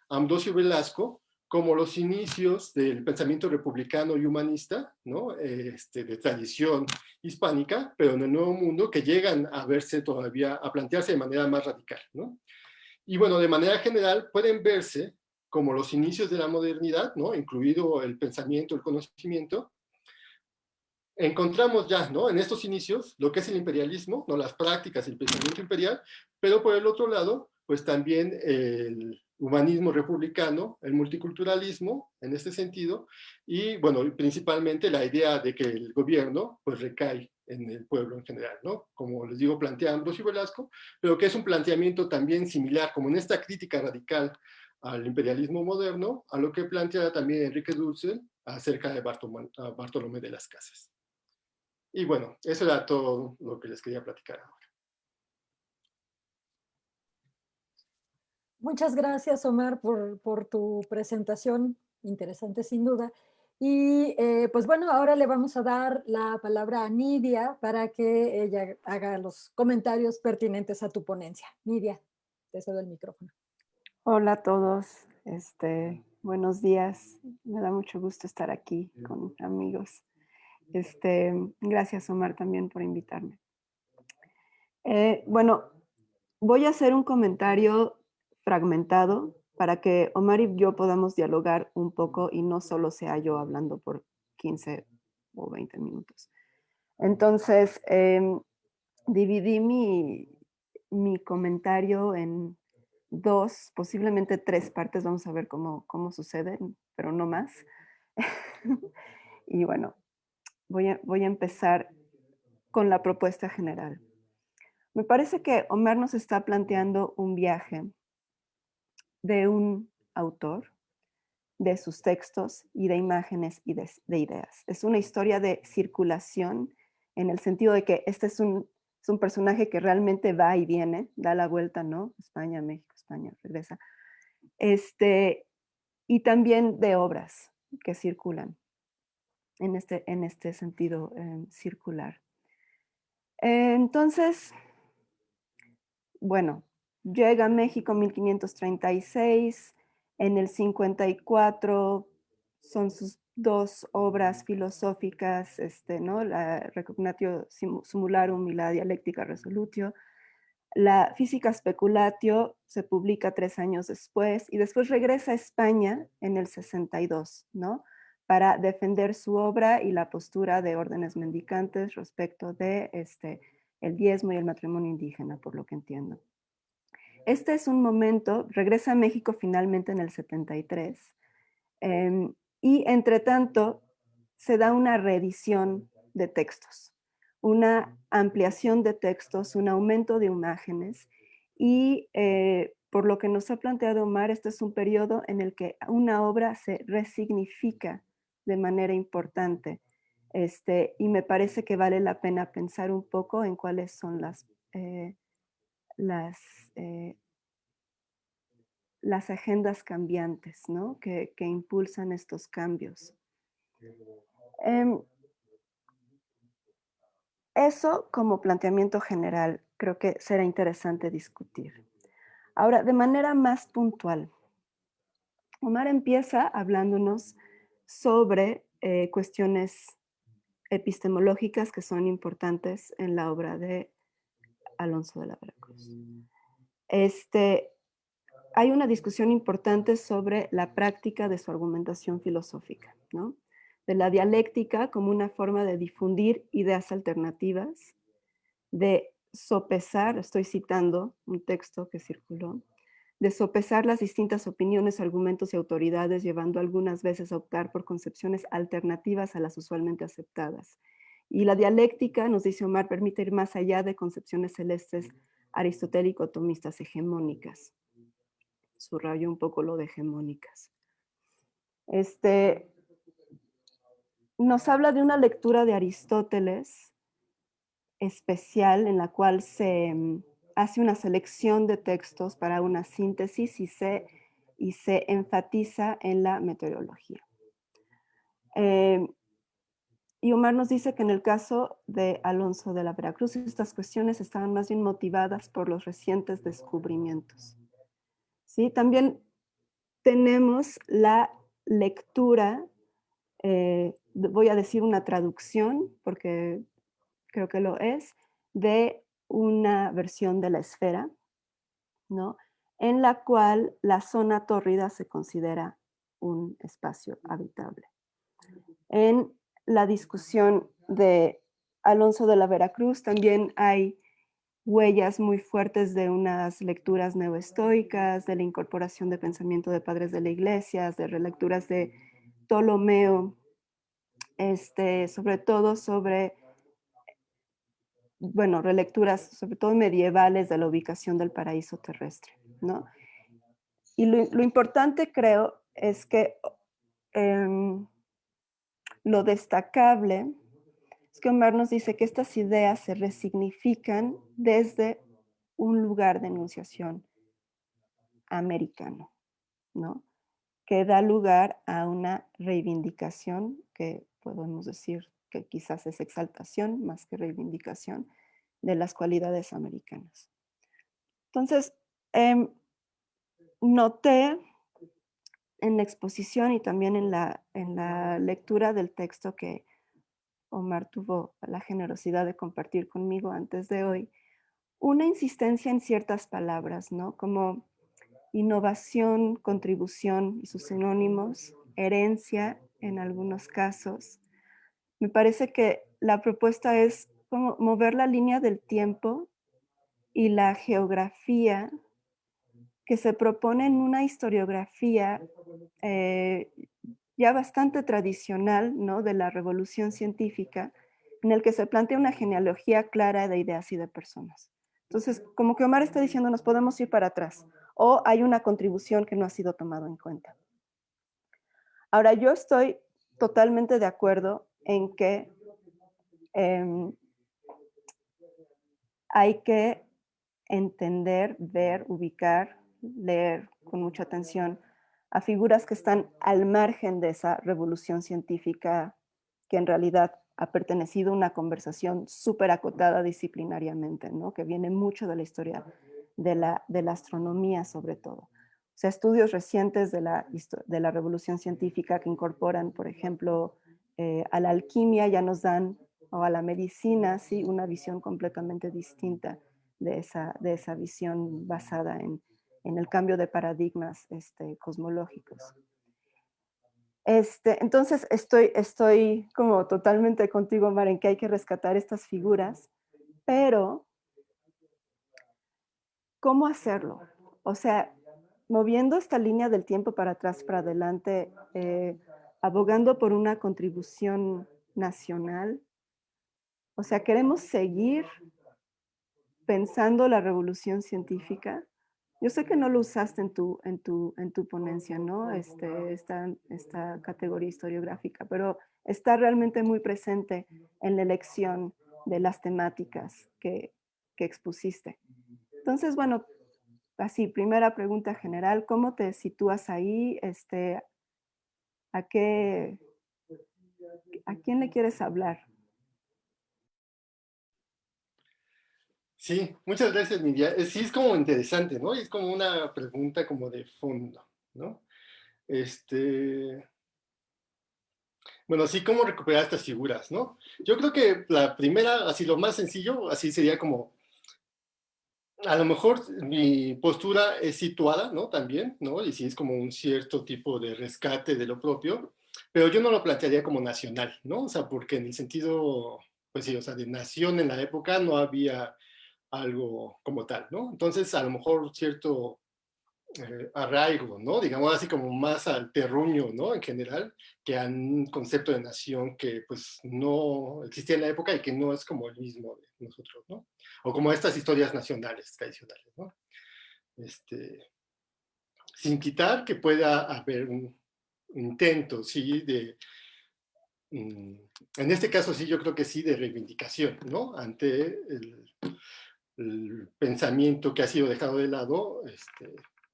Speaker 2: Ambrosio Velasco como los inicios del pensamiento republicano y humanista, ¿no? De tradición hispánica, pero en el Nuevo Mundo, que llegan a verse todavía, a plantearse de manera más radical, ¿no? Y bueno, de manera general pueden verse como los inicios de la modernidad, ¿no? Incluido el pensamiento, el conocimiento. Encontramos ya, ¿no? En estos inicios lo que es el imperialismo, ¿no? Las prácticas, el pensamiento imperial, pero por el otro lado, pues también el humanismo republicano, el multiculturalismo en este sentido, y bueno, principalmente la idea de que el gobierno pues recae en el pueblo en general, ¿no? Como les digo, plantea Ambrosio Velasco, pero que es un planteamiento también similar, como en esta crítica radical al imperialismo moderno, a lo que plantea también Enrique Dussel acerca de Bartolomé de las Casas. Y bueno, eso era todo lo que les quería platicar ahora.
Speaker 1: Muchas gracias, Omar, por tu presentación, interesante sin duda. Y pues bueno, ahora le vamos a dar la palabra a Nidia para que ella haga los comentarios pertinentes a tu ponencia. Nidia, te cedo el micrófono.
Speaker 4: Hola a todos, buenos días. Me da mucho gusto estar aquí con amigos. Gracias, Omar, también por invitarme. Bueno, voy a hacer un comentario fragmentado para que Omar y yo podamos dialogar un poco y no solo sea yo hablando por 15 o 20 minutos. Entonces, dividí mi comentario en dos, posiblemente tres partes. Vamos a ver cómo sucede, pero no más. Y bueno, voy a empezar con la propuesta general. Me parece que Omar nos está planteando un viaje de un autor, de sus textos y de imágenes y de ideas. Es una historia de circulación en el sentido de que este es un personaje que realmente va y viene, da la vuelta, ¿no? España, México, España, regresa. Y también de obras que circulan en este sentido circular. Entonces, bueno, llega a México en 1536, en el 54 son sus dos obras filosóficas, ¿no? La Recognatio Simularum y la Dialectica Resolutio. La Física Speculatio se publica 3 años después y después regresa a España en el 62, ¿no? Para defender su obra y la postura de órdenes mendicantes respecto de el diezmo y el matrimonio indígena, por lo que entiendo. Este es un momento, regresa a México finalmente en el 73, y entre tanto se da una reedición de textos, una ampliación de textos, un aumento de imágenes y por lo que nos ha planteado Omar, este es un periodo en el que una obra se resignifica de manera importante Y me parece que vale la pena pensar un poco en cuáles son las, eh, las agendas cambiantes, ¿no? que impulsan estos cambios. Em, Eso como planteamiento general creo que será interesante discutir. Ahora, de manera más puntual, Omar empieza hablándonos sobre cuestiones epistemológicas que son importantes en la obra de Alonso de la Veracruz. Hay una discusión importante sobre la práctica de su argumentación filosófica, ¿no? De la dialéctica como una forma de difundir ideas alternativas, de sopesar, estoy citando un texto que circuló, de sopesar las distintas opiniones, argumentos y autoridades, llevando algunas veces a optar por concepciones alternativas a las usualmente aceptadas. Y la dialéctica, nos dice Omar, permite ir más allá de concepciones celestes aristotélico-tomistas hegemónicas. Subrayo un poco lo de hegemónicas. Nos habla de una lectura de Aristóteles especial en la cual se hace una selección de textos para una síntesis y se enfatiza en la meteorología. Y Omar nos dice que en el caso de Alonso de la Veracruz, estas cuestiones estaban más bien motivadas por los recientes descubrimientos. ¿Sí? También tenemos la lectura, voy a decir una traducción, porque creo que lo es, de una versión de la esfera, ¿no? En la cual la zona tórrida se considera un espacio habitable. En la discusión de Alonso de la Veracruz también hay huellas muy fuertes de unas lecturas neoestoicas, de la incorporación de pensamiento de padres de la iglesia, de relecturas de Ptolomeo, sobre todo sobre, bueno, relecturas sobre todo medievales de la ubicación del paraíso terrestre, ¿no? Y lo importante creo es que lo destacable es que Omar nos dice que estas ideas se resignifican desde un lugar de enunciación americano, ¿no? Que da lugar a una reivindicación que podemos decir que quizás es exaltación más que reivindicación de las cualidades americanas. Entonces, noté en la exposición y también en la lectura del texto que Omar tuvo la generosidad de compartir conmigo antes de hoy, una insistencia en ciertas palabras, ¿no? Como innovación, contribución y sus sinónimos, herencia en algunos casos. Me parece que la propuesta es como mover la línea del tiempo y la geografía que se propone en una historiografía ya bastante tradicional, ¿no? De la revolución científica, en el que se plantea una genealogía clara de ideas y de personas. Entonces, como que Omar está diciendo, nos podemos ir para atrás, o hay una contribución que no ha sido tomada en cuenta. Ahora, yo estoy totalmente de acuerdo en que hay que entender, ver, ubicar, leer con mucha atención a figuras que están al margen de esa revolución científica que en realidad ha pertenecido a una conversación súper acotada disciplinariamente, ¿no? Que viene mucho de la historia de la astronomía sobre todo. O sea, estudios recientes de la revolución científica que incorporan, por ejemplo, a la alquimia ya nos dan, o a la medicina, sí, una visión completamente distinta de esa visión basada en el cambio de paradigmas cosmológicos. Entonces, estoy como totalmente contigo, Mar, en que hay que rescatar estas figuras, pero ¿cómo hacerlo? O sea, moviendo esta línea del tiempo para atrás, para adelante, abogando por una contribución nacional. O sea, queremos seguir pensando la revolución científica. Yo sé que no lo usaste en tu ponencia, ¿no? Esta categoría historiográfica, pero está realmente muy presente en la elección de las temáticas que expusiste. Entonces, bueno, así, primera pregunta general, ¿cómo te sitúas ahí? ¿A qué, a quién le quieres hablar?
Speaker 2: Sí, muchas gracias, Nidia. Sí, es como interesante, ¿no? Y es como una pregunta como de fondo, ¿no? Este, bueno, sí, ¿cómo recuperar estas figuras, no? Yo creo que la primera, así lo más sencillo, así sería como, a lo mejor mi postura es situada, ¿no? También, ¿no? Y sí es como un cierto tipo de rescate de lo propio, pero yo no lo plantearía como nacional, ¿no? O sea, porque en el sentido, pues sí, o sea, de nación en la época no había algo como tal, ¿no? Entonces, a lo mejor cierto arraigo, ¿no? Digamos así como más al terruño, ¿no? En general, que a un concepto de nación que pues no existía en la época y que no es como el mismo de nosotros, ¿no? O como estas historias nacionales tradicionales, ¿no? Sin quitar que pueda haber un intento, sí, en este caso sí, yo creo que sí, de reivindicación, ¿no? Ante el pensamiento que ha sido dejado de lado,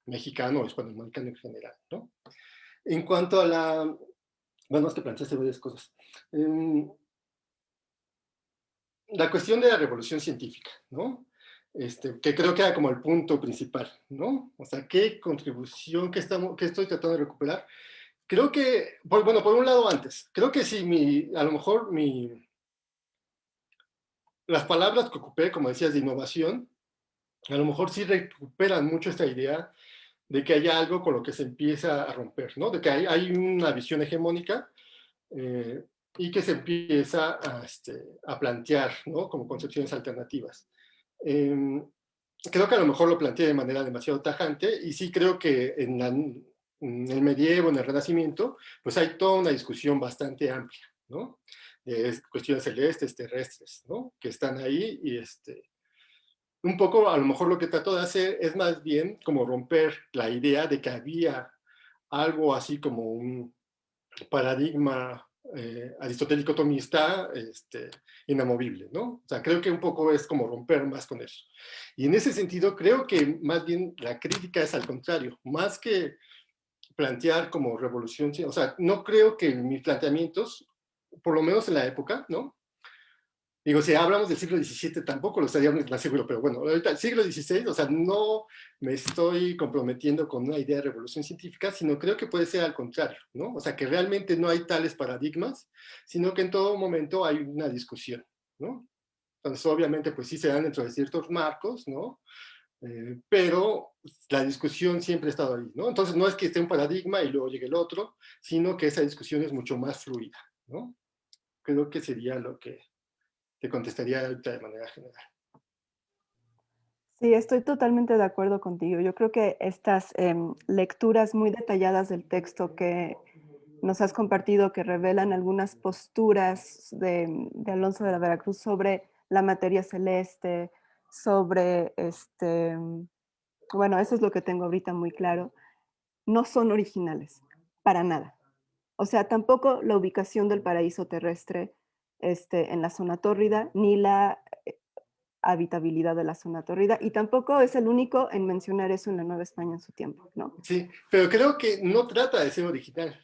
Speaker 2: mexicano o hispanoamericano en general, ¿no? En cuanto a la, bueno, es que planteaste varias cosas. La cuestión de la revolución científica, ¿no? Que creo que era como el punto principal, ¿no? O sea, ¿qué contribución que estoy tratando de recuperar? Creo que, bueno, por un lado antes, creo que sí, a lo mejor las palabras que ocupé, como decías, de innovación, a lo mejor sí recuperan mucho esta idea de que hay algo con lo que se empieza a romper, ¿no? De que hay una visión hegemónica eh, y que se empieza a plantear, ¿no? Como concepciones alternativas. Eh, Creo que a lo mejor lo planteé de manera demasiado tajante y sí creo que en el medievo, en el Renacimiento, pues hay toda una discusión bastante amplia, ¿no? De cuestiones celestes, terrestres, ¿no? Que están ahí y un poco a lo mejor lo que trato de hacer es más bien como romper la idea de que había algo así como un paradigma aristotélico tomista inamovible, ¿no? O sea, creo que un poco es como romper más con eso. Y en ese sentido, creo que más bien la crítica es al contrario, más que plantear como revolución, o sea, no creo que mis planteamientos, por lo menos en la época, ¿no? Digo, si hablamos del siglo XVII tampoco lo estaríamos más seguro, pero bueno, ahorita el siglo XVI, o sea, no me estoy comprometiendo con una idea de revolución científica, sino creo que puede ser al contrario, ¿no? O sea, que realmente no hay tales paradigmas, sino que en todo momento hay una discusión, ¿no? Entonces, obviamente, pues sí se dan dentro de ciertos marcos, ¿no? Pero la discusión siempre ha estado ahí, ¿no? Entonces, no es que esté un paradigma y luego llegue el otro, sino que esa discusión es mucho más fluida, ¿no? Creo que sería lo que te contestaría ahorita de manera general.
Speaker 4: Sí, estoy totalmente de acuerdo contigo. Yo creo que estas lecturas muy detalladas del texto que nos has compartido, que revelan algunas posturas de Alonso de la Veracruz sobre la materia celeste, sobre, bueno, eso es lo que tengo ahorita muy claro, no son originales, para nada. O sea, tampoco la ubicación del paraíso terrestre en la zona tórrida, ni la habitabilidad de la zona tórrida, y tampoco es el único en mencionar eso en la Nueva España en su tiempo, ¿no?
Speaker 2: Sí, pero creo que no trata de ser original.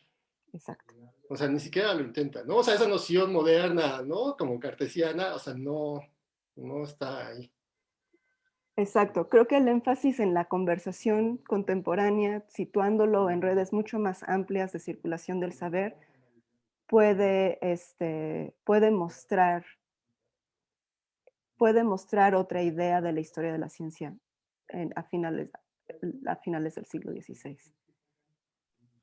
Speaker 4: Exacto.
Speaker 2: O sea, ni siquiera lo intenta, ¿no? O sea, esa noción moderna, ¿no? Como cartesiana, o sea, no está ahí.
Speaker 4: Exacto. Creo que el énfasis en la conversación contemporánea, situándolo en redes mucho más amplias de circulación del saber, puede mostrar otra idea de la historia de la ciencia a finales del siglo XVI.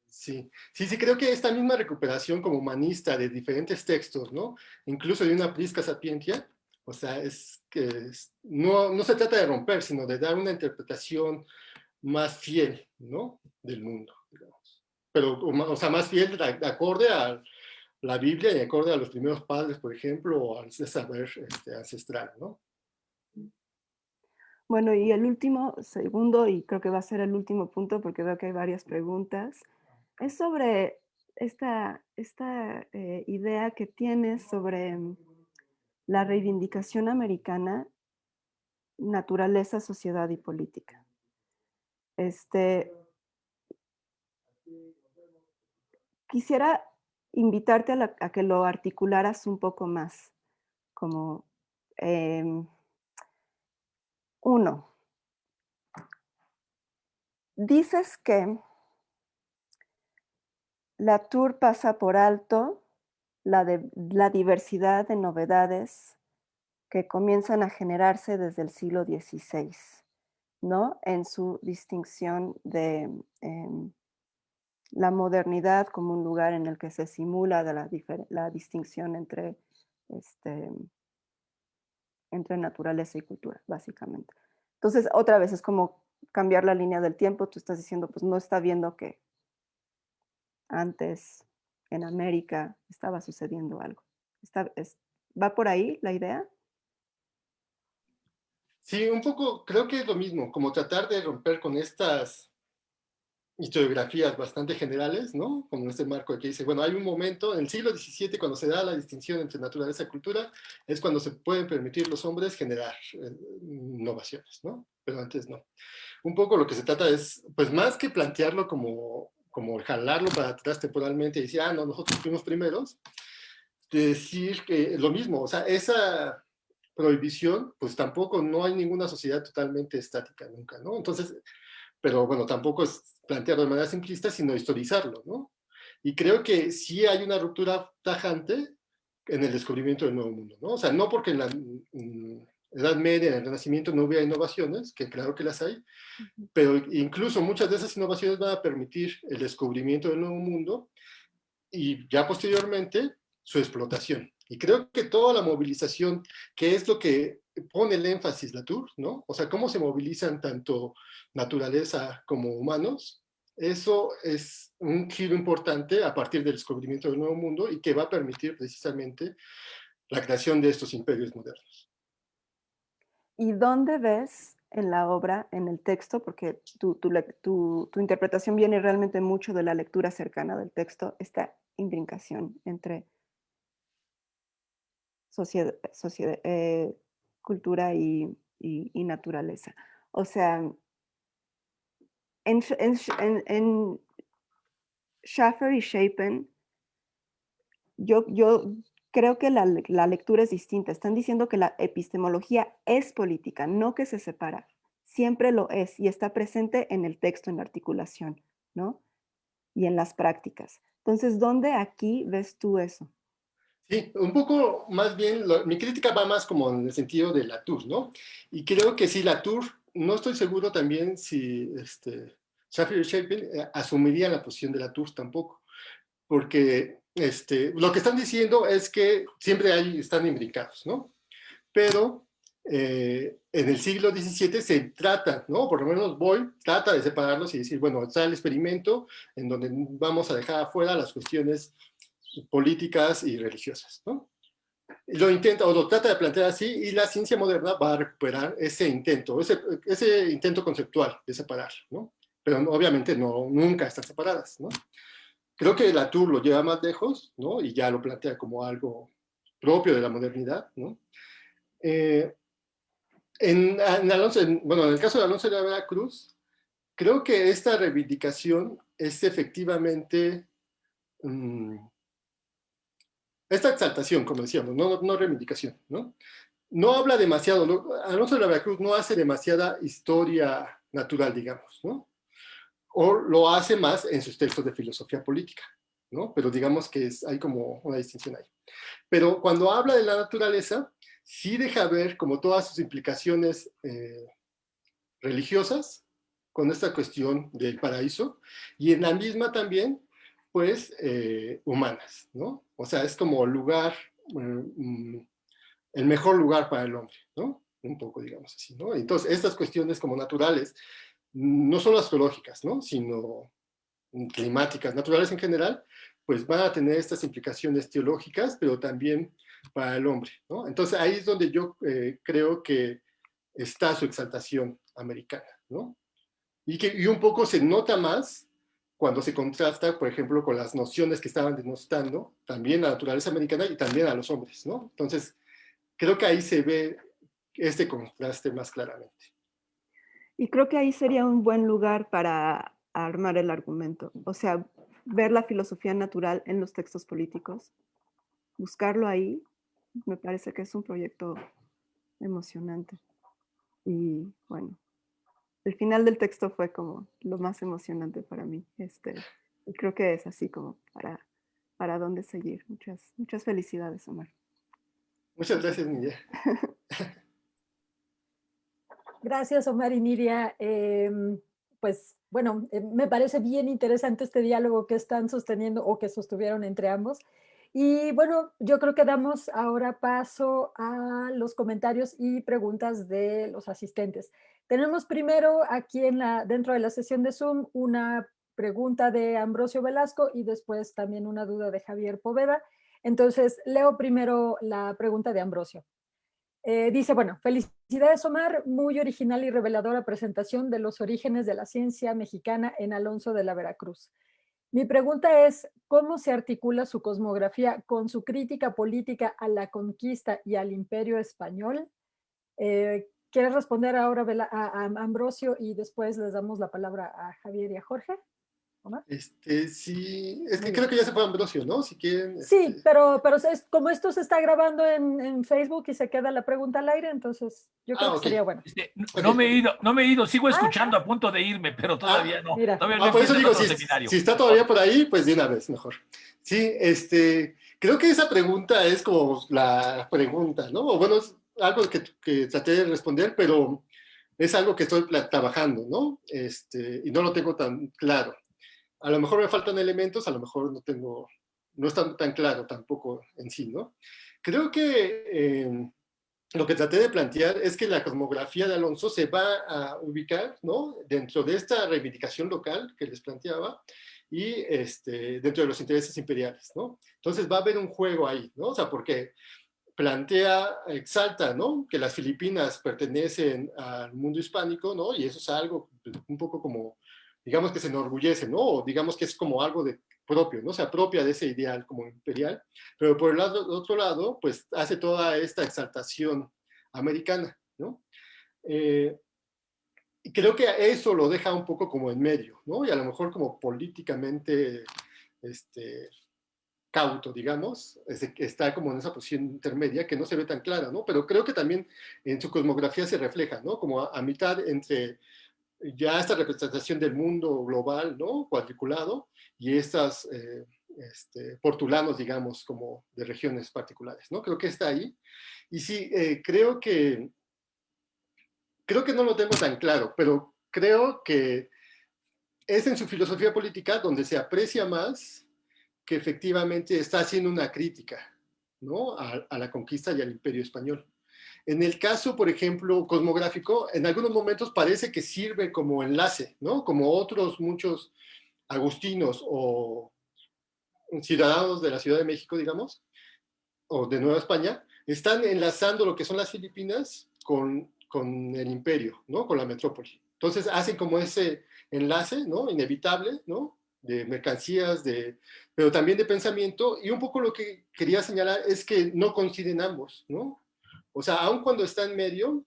Speaker 2: Sí, sí, sí, creo que esta misma recuperación como humanista de diferentes textos, ¿no? Incluso de una Prisca Sapientia, o sea, es que no se trata de romper, sino de dar una interpretación más fiel, ¿no? Del mundo, digamos. Pero, o sea, más fiel de acorde a la Biblia y acorde a los primeros padres, por ejemplo, o al saber ancestral, ¿no?
Speaker 4: Bueno, y el último, segundo, y creo que va a ser el último punto porque veo que hay varias preguntas, es sobre esta idea que tienes sobre la reivindicación americana, naturaleza, sociedad y política. Quisiera invitarte a que lo articularas un poco más, como uno, dices que Latour pasa por alto la diversidad de novedades que comienzan a generarse desde el siglo XVI, ¿no? En su distinción de la modernidad como un lugar en el que se simula la distinción entre naturaleza y cultura, básicamente. Entonces, otra vez es como cambiar la línea del tiempo. Tú estás diciendo, pues no está viendo que antes en América estaba sucediendo algo. ¿Va por ahí la idea?
Speaker 2: Sí, un poco creo que es lo mismo, como tratar de romper con estas historiografías bastante generales, ¿no? Como este marco que dice, bueno, hay un momento, en el siglo XVII, cuando se da la distinción entre naturaleza y cultura, es cuando se pueden permitir los hombres generar innovaciones, ¿no? Pero antes no. Un poco lo que se trata es, pues más que plantearlo como jalarlo para atrás temporalmente y decir, no, nosotros fuimos primeros, decir que lo mismo, o sea, esa prohibición, pues tampoco, no hay ninguna sociedad totalmente estática nunca, ¿no? Entonces, pero bueno, tampoco es plantearlo de manera simplista, sino historizarlo, ¿no? Y creo que sí hay una ruptura tajante en el descubrimiento del Nuevo Mundo, ¿no? O sea, no porque en la Edad Media, en el Renacimiento, no hubiera innovaciones, que claro que las hay, pero incluso muchas de esas innovaciones van a permitir el descubrimiento del Nuevo Mundo y ya posteriormente su explotación. Y creo que toda la movilización, que es lo que pone el énfasis Latour, ¿no? O sea, cómo se movilizan tanto naturaleza como humanos, eso es un giro importante a partir del descubrimiento del Nuevo Mundo y que va a permitir precisamente la creación de estos imperios modernos.
Speaker 4: ¿Y dónde ves en la obra, en el texto, porque tu interpretación viene realmente mucho de la lectura cercana del texto, esta imbricación entre cultura y naturaleza? O sea, en Schaffer y Chapin, yo creo que la lectura es distinta. Están diciendo que la epistemología es política, no que se separa. Siempre lo es y está presente en el texto, en la articulación, ¿no? Y en las prácticas. Entonces, ¿dónde aquí ves tú eso?
Speaker 2: Sí, un poco más bien, mi crítica va más como en el sentido de Latour, ¿no? Y creo que sí, Latour, no estoy seguro también si Schaffer y Chapin asumirían la posición de Latour tampoco, porque lo que están diciendo es que siempre están imbricados, ¿no? Pero en el siglo XVII se trata, ¿no? Por lo menos Boyle trata de separarlos y decir, bueno, está el experimento en donde vamos a dejar afuera las cuestiones políticas y religiosas, ¿no? Lo intenta o lo trata de plantear así y la ciencia moderna va a recuperar ese intento conceptual de separar, ¿no? Pero obviamente nunca están separadas, ¿no? Creo que Latour lo lleva más lejos, ¿no? Y ya lo plantea como algo propio de la modernidad, ¿no? Bueno, en el caso de Alonso de la Veracruz, creo que esta reivindicación es efectivamente esta exaltación, como decíamos, no reivindicación, ¿no? No habla demasiado, Alonso de la Veracruz no hace demasiada historia natural, digamos, ¿no? O lo hace más en sus textos de filosofía política, ¿no? Pero digamos que hay como una distinción ahí. Pero cuando habla de la naturaleza, sí deja ver como todas sus implicaciones religiosas con esta cuestión del paraíso y en la misma también, pues, humanas, ¿no? O sea, es como lugar, el mejor lugar para el hombre, ¿no? Un poco, digamos así, ¿no? Entonces, estas cuestiones como naturales, no solo astrológicas, ¿no? Sino climáticas, naturales en general, pues van a tener estas implicaciones teológicas, pero también para el hombre, ¿no? Entonces, ahí es donde yo creo que está su exaltación americana, ¿no? Y un poco se nota más cuando se contrasta, por ejemplo, con las nociones que estaban denostando también la naturaleza americana y también a los hombres, ¿no? Entonces, creo que ahí se ve este contraste más claramente.
Speaker 4: Y creo que ahí sería un buen lugar para armar el argumento. O sea, ver la filosofía natural en los textos políticos, buscarlo ahí, me parece que es un proyecto emocionante. Y bueno, el final del texto fue como lo más emocionante para mí. Y creo que es así como para dónde seguir. Muchas felicidades, Omar.
Speaker 2: Muchas gracias, Nidia.
Speaker 1: Gracias, Omar y Nidia. Pues bueno, me parece bien interesante este diálogo que están sosteniendo o que sostuvieron entre ambos. Y bueno, yo creo que damos ahora paso a los comentarios y preguntas de los asistentes. Tenemos primero aquí dentro de la sesión de Zoom una pregunta de Ambrosio Velasco y después también una duda de Javier Poveda. Entonces, leo primero la pregunta de Ambrosio. Dice, bueno, felicidades Omar, muy original y reveladora presentación de los orígenes de la ciencia mexicana en Alonso de la Veracruz. Mi pregunta es, ¿cómo se articula su cosmografía con su crítica política a la conquista y al imperio español? ¿Quieres responder ahora a Ambrosio y después les damos la palabra a Javier y a Jorge? Omar.
Speaker 2: Sí, es
Speaker 1: Muy
Speaker 2: que
Speaker 1: bien.
Speaker 2: creo que ya se fue Ambrosio, ¿no? Si quieren.
Speaker 1: Sí, pero como esto se está grabando en Facebook y se queda la pregunta al aire, entonces yo creo que
Speaker 2: Ok.
Speaker 1: sería bueno.
Speaker 5: No me he ido, sigo
Speaker 1: Ah,
Speaker 5: escuchando a punto de irme, pero todavía no.
Speaker 1: mira.
Speaker 5: Todavía no
Speaker 2: Por eso
Speaker 5: empieza
Speaker 2: digo,
Speaker 5: nuestro
Speaker 2: si
Speaker 5: seminario.
Speaker 2: está todavía por ahí, pues de una vez, mejor. Sí, creo que esa pregunta es como la pregunta, ¿no? O bueno, es algo que traté de responder, pero es algo que estoy trabajando, ¿no? Y no lo tengo tan claro. A lo mejor me faltan elementos, a lo mejor no está tan claro tampoco en sí, ¿no? Creo que lo que traté de plantear es que la cosmografía de Alonso se va a ubicar, ¿no? Dentro de esta reivindicación local que les planteaba y dentro de los intereses imperiales, ¿no? Entonces va a haber un juego ahí, ¿no? O sea, porque exalta, ¿no? Que las Filipinas pertenecen al mundo hispánico, ¿no? Y eso es algo un poco como, digamos que se enorgullece, ¿no? O digamos que es como algo propio, ¿no? Se apropia de ese ideal como imperial, pero por el otro lado, pues hace toda esta exaltación americana, ¿no? Y creo que eso lo deja un poco como en medio, ¿no? Y a lo mejor como políticamente, cauto, digamos, está como en esa posición intermedia que no se ve tan clara, ¿no? Pero creo que también en su cosmografía se refleja, ¿no? Como a mitad entre ya esta representación del mundo global, ¿no? Cuadriculado, y estas portulanos, digamos, como de regiones particulares, ¿no? Creo que está ahí. Y sí, creo que no lo tengo tan claro, pero creo que es en su filosofía política donde se aprecia más que efectivamente está haciendo una crítica, ¿no? A la conquista y al imperio español. En el caso, por ejemplo, cosmográfico, en algunos momentos parece que sirve como enlace, ¿no? Como otros muchos agustinos o ciudadanos de la Ciudad de México, digamos, o de Nueva España, están enlazando lo que son las Filipinas con el imperio, ¿no? Con la metrópoli. Entonces hacen como ese enlace, ¿no? Inevitable, ¿no? De mercancías, pero también de pensamiento. Y un poco lo que quería señalar es que no coinciden ambos, ¿no? O sea, aun cuando está en medio,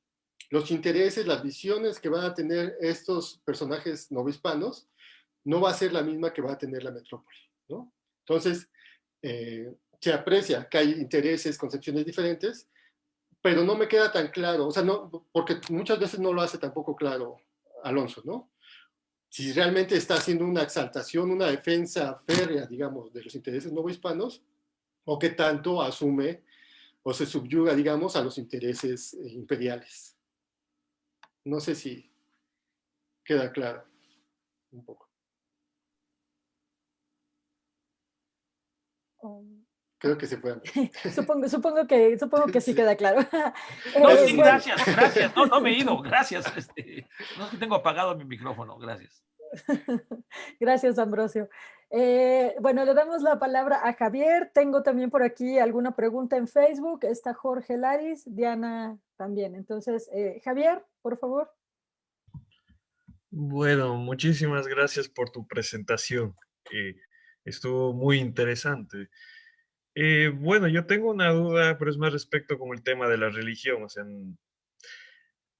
Speaker 2: los intereses, las visiones que van a tener estos personajes novohispanos no va a ser la misma que va a tener la metrópoli, ¿no? Entonces, se aprecia que hay intereses, concepciones diferentes, pero no me queda tan claro, o sea, no, porque muchas veces no lo hace tampoco claro Alonso, ¿no? Si realmente está haciendo una exaltación, una defensa férrea, digamos, de los intereses novohispanos, o qué tanto asume o se subyuga, digamos, a los intereses imperiales. No sé si queda claro un poco. Creo que se fue.
Speaker 1: Supongo que sí
Speaker 2: Sí.
Speaker 1: queda claro.
Speaker 5: No,
Speaker 2: Eso
Speaker 5: sí,
Speaker 2: sí.
Speaker 5: gracias. No me he ido, gracias. No es que tengo apagado mi micrófono, gracias.
Speaker 1: Gracias, Ambrosio. Bueno, le damos la palabra a Javier. Tengo también por aquí alguna pregunta en Facebook. Está Jorge Laris, Diana también. Entonces, Javier, por favor.
Speaker 6: Bueno, muchísimas gracias por tu presentación. eh, Estuvo muy interesante. Bueno, yo tengo una duda, pero es más respecto con el tema de la religión. O sea,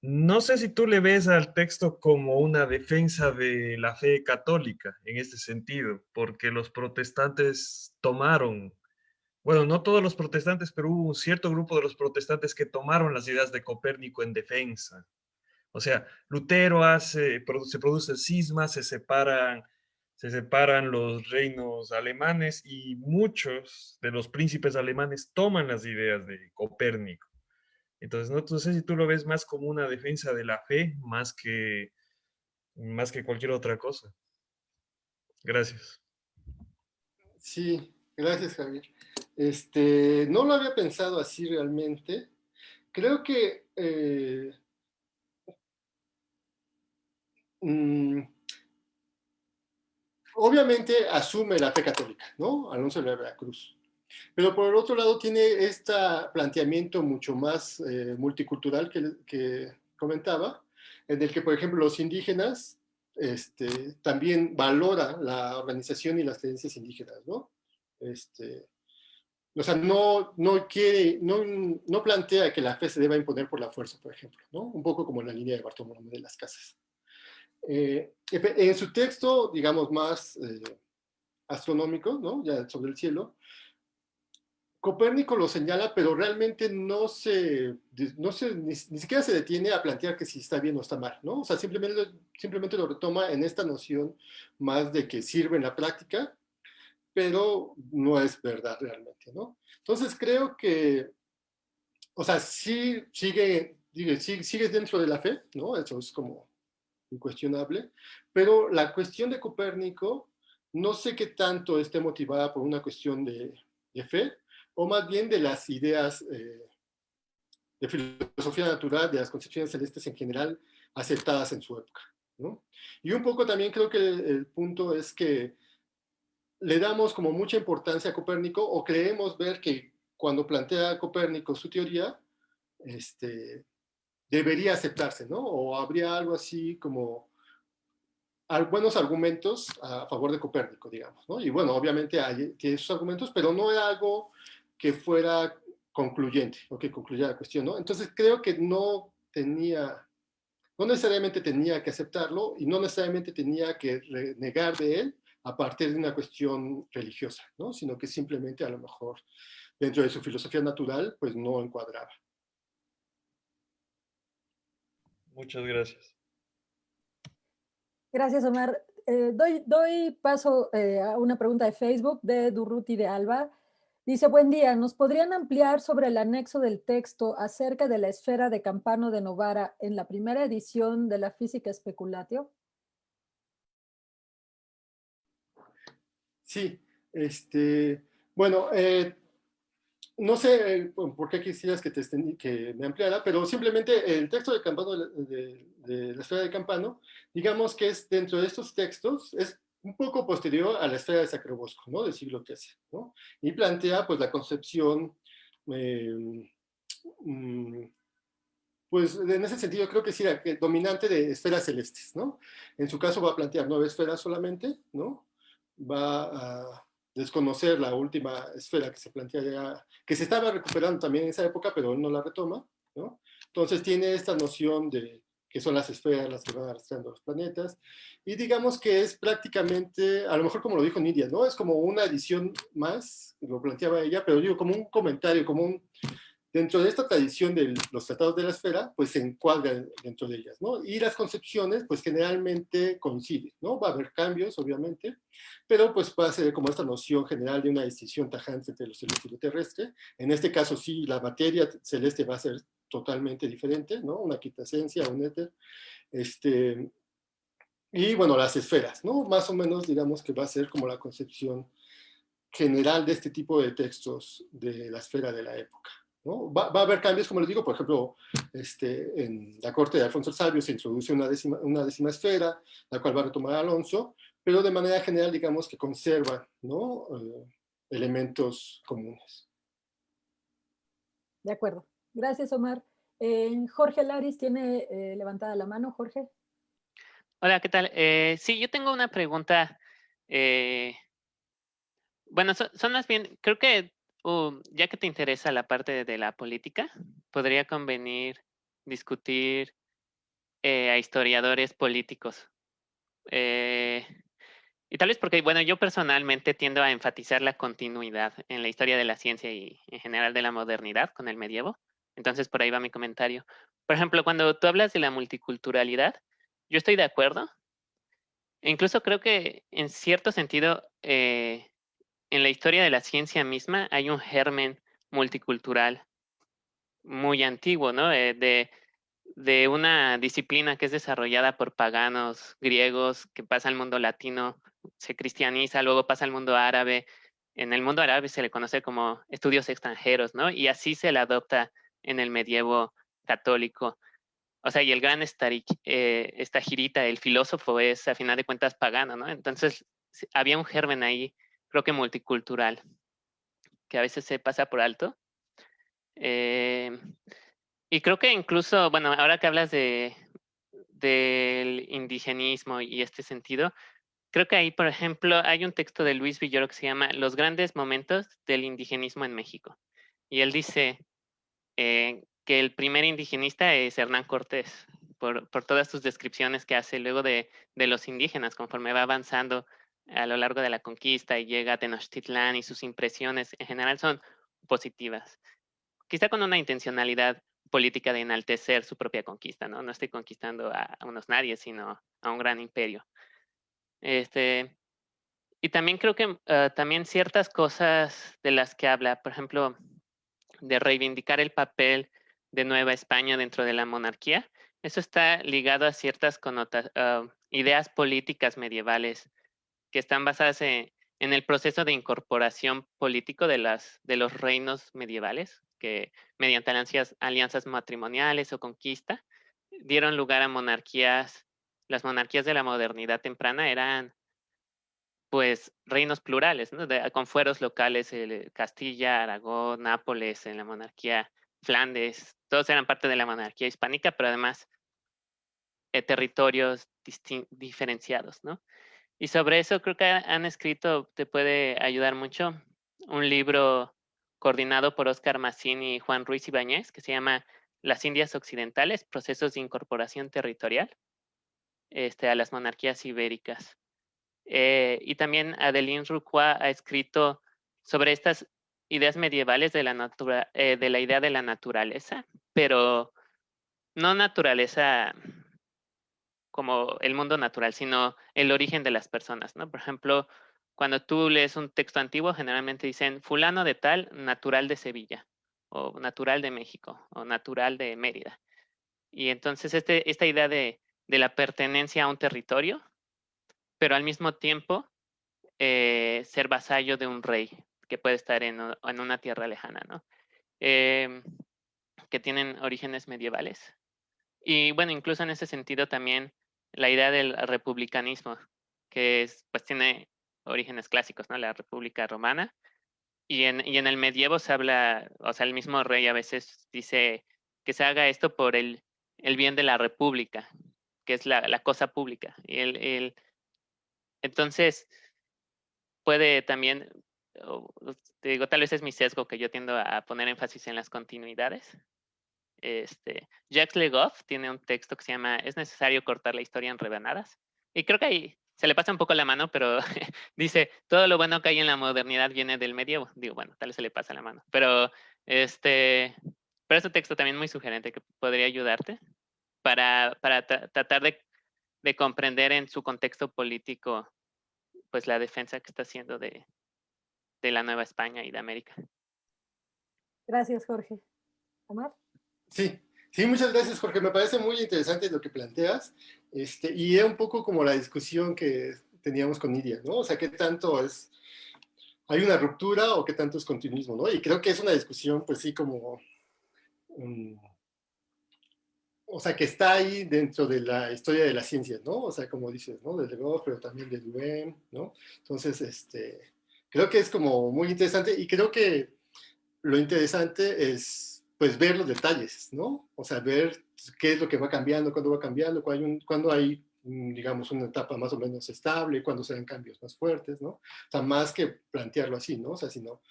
Speaker 6: no sé si tú le ves al texto como una defensa de la fe católica en este sentido, porque los protestantes tomaron, bueno, no todos los protestantes, pero hubo un cierto grupo de los protestantes que tomaron las ideas de Copérnico en defensa. O sea, Lutero se produce cisma, se separan los reinos alemanes y muchos de los príncipes alemanes toman las ideas de Copérnico. Entonces, no sé si tú lo ves más como una defensa de la fe, más que cualquier otra cosa. Gracias.
Speaker 2: Sí, gracias, Javier. No lo había pensado así realmente. Creo que mm, obviamente asume la fe católica, ¿no? Alonso de Veracruz. Pero por el otro lado tiene este planteamiento mucho más multicultural que comentaba, en el que, por ejemplo, los indígenas también valora la organización y las creencias indígenas, ¿no? O sea, no plantea que la fe se deba imponer por la fuerza, por ejemplo, ¿no? Un poco como en la línea de Bartolomé de las Casas. En su texto, digamos, más astronómico, ¿no? Ya sobre el cielo, Copérnico lo señala, pero realmente ni siquiera se detiene a plantear que si está bien o está mal, ¿no? O sea, simplemente lo retoma en esta noción más de que sirve en la práctica, pero no es verdad realmente, ¿no? Entonces creo que, o sea, sí sigue dentro de la fe, ¿no? Eso es como incuestionable, pero la cuestión de Copérnico no sé qué tanto esté motivada por una cuestión de fe, o más bien de las ideas de filosofía natural, de las concepciones celestes en general, aceptadas en su época, ¿no? Y un poco también creo que el punto es que le damos como mucha importancia a Copérnico, o creemos ver que cuando plantea Copérnico su teoría, debería aceptarse, ¿no? O habría algo así como buenos argumentos a favor de Copérnico, digamos, ¿no? Y bueno, obviamente tiene sus argumentos, pero no era algo que fuera concluyente o que concluyera la cuestión, ¿no? Entonces creo que no necesariamente tenía que aceptarlo y no necesariamente tenía que renegar de él a partir de una cuestión religiosa, ¿no? Sino que simplemente a lo mejor dentro de su filosofía natural, pues no encuadraba.
Speaker 6: Muchas gracias.
Speaker 1: Gracias, Omar. Doy paso a una pregunta de Facebook de Durruti de Alba. Dice, buen día, ¿nos podrían ampliar sobre el anexo del texto acerca de la esfera de Campano de Novara en la primera edición de la Física Speculatio?
Speaker 2: Sí, bueno, no sé por qué quisieras que me ampliara, pero simplemente el texto de Campano, de la esfera de Campano, digamos que es dentro de estos textos, es un poco posterior a la esfera de Sacrobosco, ¿no? Del siglo XIII, ¿no? Y plantea pues la concepción, eh, mm, pues en ese sentido creo que sí, dominante de esferas celestes, ¿no? En su caso va a plantear 9 esferas solamente, ¿no? Va a desconocer la última esfera que se plantea ya, que se estaba recuperando también en esa época, pero él no la retoma, ¿no? Entonces tiene esta noción de que son las esferas las que van arrastrando los planetas, y digamos que es prácticamente, a lo mejor como lo dijo Nidia, ¿no? Es como una edición más, lo planteaba ella, pero digo, como un comentario, dentro de esta tradición de los tratados de la esfera, pues se encuadran dentro de ellas, ¿no? Y las concepciones, pues generalmente coinciden, ¿no? Va a haber cambios, obviamente, pero pues va a ser como esta noción general de una distinción tajante entre lo celeste y lo terrestre. En este caso sí, la materia celeste va a ser totalmente diferente, ¿no? Una quintasencia, un éter. Y bueno, las esferas, ¿no? Más o menos digamos que va a ser como la concepción general de este tipo de textos de la esfera de la época, ¿no? Va a haber cambios, como les digo, por ejemplo, en la corte de Alfonso el Sabio se introduce una décima esfera, la cual va a retomar Alonso, pero de manera general, digamos que conserva, ¿no? Elementos comunes.
Speaker 1: De acuerdo. Gracias, Omar. Jorge Laris tiene levantada la mano. Jorge.
Speaker 7: Hola, ¿qué tal? Sí, yo tengo una pregunta. eh, bueno, son más bien, creo que ya que te interesa la parte de la política, podría convenir discutir a historiadores políticos. Eh, y tal vez porque, bueno, yo personalmente tiendo a enfatizar la continuidad en la historia de la ciencia y en general de la modernidad con el medievo. Entonces, por ahí va mi comentario. Por ejemplo, cuando tú hablas de la multiculturalidad, yo estoy de acuerdo. E incluso creo que en cierto sentido, en la historia de la ciencia misma hay un germen multicultural muy antiguo, ¿no? De una disciplina que es desarrollada por paganos griegos, que pasa al mundo latino, se cristianiza, luego pasa al mundo árabe. En el mundo árabe se le conoce como estudios extranjeros, ¿no? Y así se le adopta en el medievo católico. O sea, y el gran Estagirita, el filósofo, es a final de cuentas pagano, ¿no? Entonces, había un germen ahí, creo que multicultural, que a veces se pasa por alto. Eh, y creo que incluso, bueno, ahora que hablas del indigenismo y este sentido, creo que ahí, por ejemplo, hay un texto de Luis Villoro que se llama Los grandes momentos del indigenismo en México. Y él dice que el primer indigenista es Hernán Cortés, por todas sus descripciones que hace luego de los indígenas, conforme va avanzando a lo largo de la conquista y llega a Tenochtitlán y sus impresiones en general son positivas. Quizá con una intencionalidad política de enaltecer su propia conquista, ¿no? No estoy conquistando a unos nadie, sino a un gran imperio. Este, y también creo que también ciertas cosas de las que habla, por ejemplo, de reivindicar el papel de Nueva España dentro de la monarquía, eso está ligado a ciertas ideas políticas medievales que están basadas en el proceso de incorporación político de los reinos medievales, que mediante alianzas matrimoniales o conquista dieron lugar a monarquías. Las monarquías de la modernidad temprana eran pues reinos plurales, ¿no? Con fueros locales, Castilla, Aragón, Nápoles, en la monarquía Flandes, todos eran parte de la monarquía hispánica, pero además territorios diferenciados, ¿no? Y sobre eso creo que han escrito, te puede ayudar mucho, un libro coordinado por Óscar Massini y Juan Ruiz Ibáñez, que se llama Las Indias Occidentales, Procesos de Incorporación Territorial a las monarquías ibéricas. Y también Adeline Rucua ha escrito sobre estas ideas medievales de la idea de la naturaleza, pero no naturaleza como el mundo natural, sino el origen de las personas, ¿no? Por ejemplo, cuando tú lees un texto antiguo, generalmente dicen fulano de tal, natural de Sevilla, o natural de México, o natural de Mérida. Y entonces esta idea de la pertenencia a un territorio, pero al mismo tiempo ser vasallo de un rey que puede estar en una tierra lejana, ¿no? Que tienen orígenes medievales. Y bueno, incluso en ese sentido también la idea del republicanismo, que pues tiene orígenes clásicos, ¿no? La República Romana. Y en el medievo se habla, o sea, el mismo rey a veces dice que se haga esto por el bien de la república, que es la cosa pública. Y entonces, puede también, te digo, tal vez es mi sesgo que yo tiendo a poner énfasis en las continuidades. Jacques Le Goff tiene un texto que se llama ¿Es necesario cortar la historia en rebanadas? Y creo que ahí se le pasa un poco la mano, pero dice, todo lo bueno que hay en la modernidad viene del medievo. Digo, bueno, tal vez se le pasa la mano. Pero es un texto también muy sugerente que podría ayudarte para tratar de comprender en su contexto político pues la defensa que está haciendo de la Nueva España y de América.
Speaker 1: Gracias, Jorge. Omar.
Speaker 2: Sí, sí, muchas gracias, Jorge. Me parece muy interesante lo que planteas. Y es un poco como la discusión que teníamos con Nidia, ¿no? O sea, ¿qué tanto hay una ruptura o qué tanto es continuismo, ¿no? Y creo que es una discusión, pues sí, como, o sea, que está ahí dentro de la historia de las ciencias, ¿no? O sea, como dices, ¿no? De Le Goff, pero también de Duhem, ¿no? Entonces, creo que es como muy interesante y creo que lo interesante es, pues, ver los detalles, ¿no? O sea, ver qué es lo que va cambiando, cuándo va cambiando, cuándo hay digamos, una etapa más o menos estable, cuándo se dan cambios más fuertes, ¿no? O sea, más que plantearlo así, ¿no? O sea, sino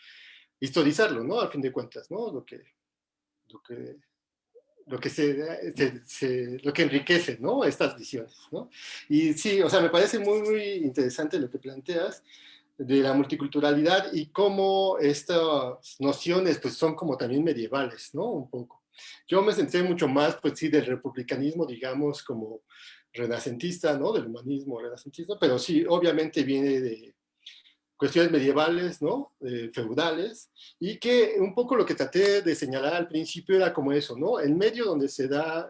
Speaker 2: historizarlo, ¿no? Al fin de cuentas, ¿no? Lo que, lo que enriquece, ¿no? Estas visiones, ¿no? Y sí, o sea, me parece muy, muy interesante lo que planteas de la multiculturalidad y cómo estas nociones, pues, son como también medievales, ¿no? Un poco. Yo me centré mucho más, pues sí, del republicanismo, digamos, como renacentista, ¿no? Del humanismo renacentista, pero sí, obviamente viene de cuestiones medievales, ¿no? Feudales, y que un poco lo que traté de señalar al principio era como eso, ¿no? El medio donde se da,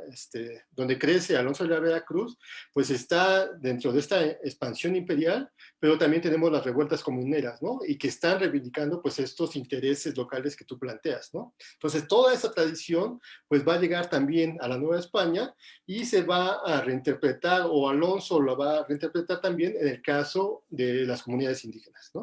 Speaker 2: donde crece Alonso de la Vera Cruz, pues está dentro de esta expansión imperial, pero también tenemos las revueltas comuneras, ¿no? Y que están reivindicando, pues, estos intereses locales que tú planteas, ¿no? Entonces, toda esa tradición, pues, va a llegar también a la Nueva España y se va a reinterpretar, o Alonso lo va a reinterpretar también en el caso de las comunidades indígenas, ¿no?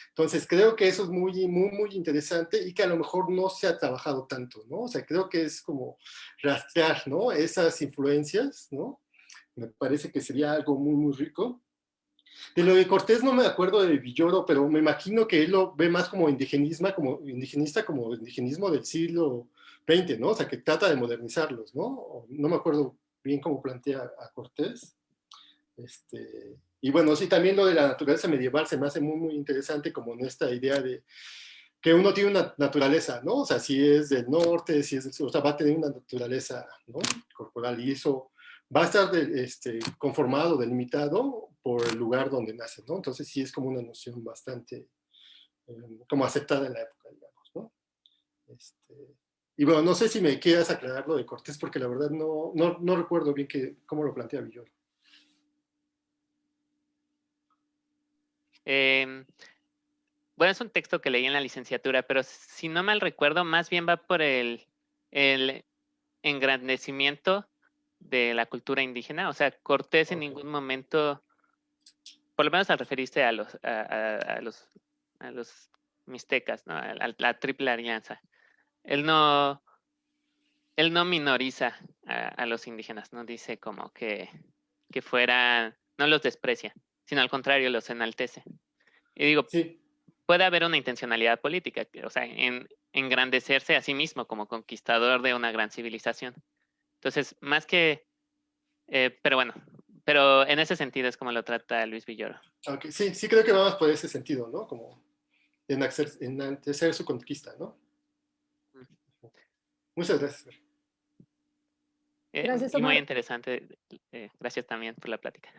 Speaker 2: Entonces, creo que eso es muy, muy, muy interesante y que a lo mejor no se ha trabajado tanto, ¿no? O sea, creo que es como rastrear, ¿no? Esas influencias, ¿no? Me parece que sería algo muy, muy rico. De lo de Cortés no me acuerdo de Villoro, pero me imagino que él lo ve más como indigenista, como indigenismo del siglo XX, ¿no? O sea, que trata de modernizarlos, ¿no? No me acuerdo bien cómo plantea a Cortés. Y bueno, sí, también lo de la naturaleza medieval se me hace muy, muy interesante, como en esta idea de que uno tiene una naturaleza, ¿no? O sea, si es del norte, si es del sur, o sea, va a tener una naturaleza, ¿no? Corporal, y eso va a estar conformado, delimitado por el lugar donde nace, ¿no? Entonces sí es como una noción bastante como aceptada en la época, digamos, ¿no? Y bueno, no sé si me quieras aclarar lo de Cortés, porque la verdad no recuerdo bien cómo lo plantea Villoro.
Speaker 7: Bueno, es un texto que leí en la licenciatura, pero si no mal recuerdo, más bien va por el engrandecimiento de la cultura indígena. O sea, Cortés en ningún momento, por lo menos al referirse a los mixtecas, ¿no? A la Triple Alianza. Él no minoriza a los indígenas, no dice como que fueran, no los desprecia, sino al contrario, los enaltece. Y digo,
Speaker 2: Sí.
Speaker 7: puede haber una intencionalidad política, o sea, en engrandecerse a sí mismo como conquistador de una gran civilización. Entonces, más que, pero bueno, pero en ese sentido es como lo trata Luis Villoro.
Speaker 2: Okay. Sí, sí creo que va más por ese sentido, ¿no? Como enaltecer su conquista, ¿no? Muchas gracias.
Speaker 1: Gracias,
Speaker 7: Y muy
Speaker 1: Omar.
Speaker 7: interesante. Gracias también por la plática.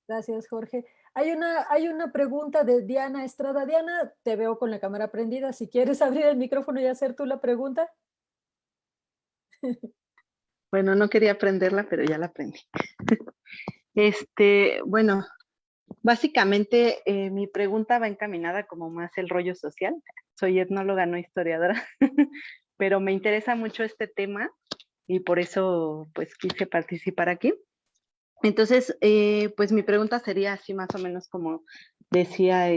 Speaker 1: Gracias, Jorge. Hay una pregunta de Diana Estrada. Diana, te veo con la cámara prendida. Si quieres abrir el micrófono y hacer tú la pregunta.
Speaker 8: Bueno, no quería aprenderla, pero ya la aprendí. Bueno, básicamente mi pregunta va encaminada como más el rollo social. Soy etnóloga, no historiadora, pero me interesa mucho este tema y por eso pues quise participar aquí. Entonces, pues mi pregunta sería así más o menos como decía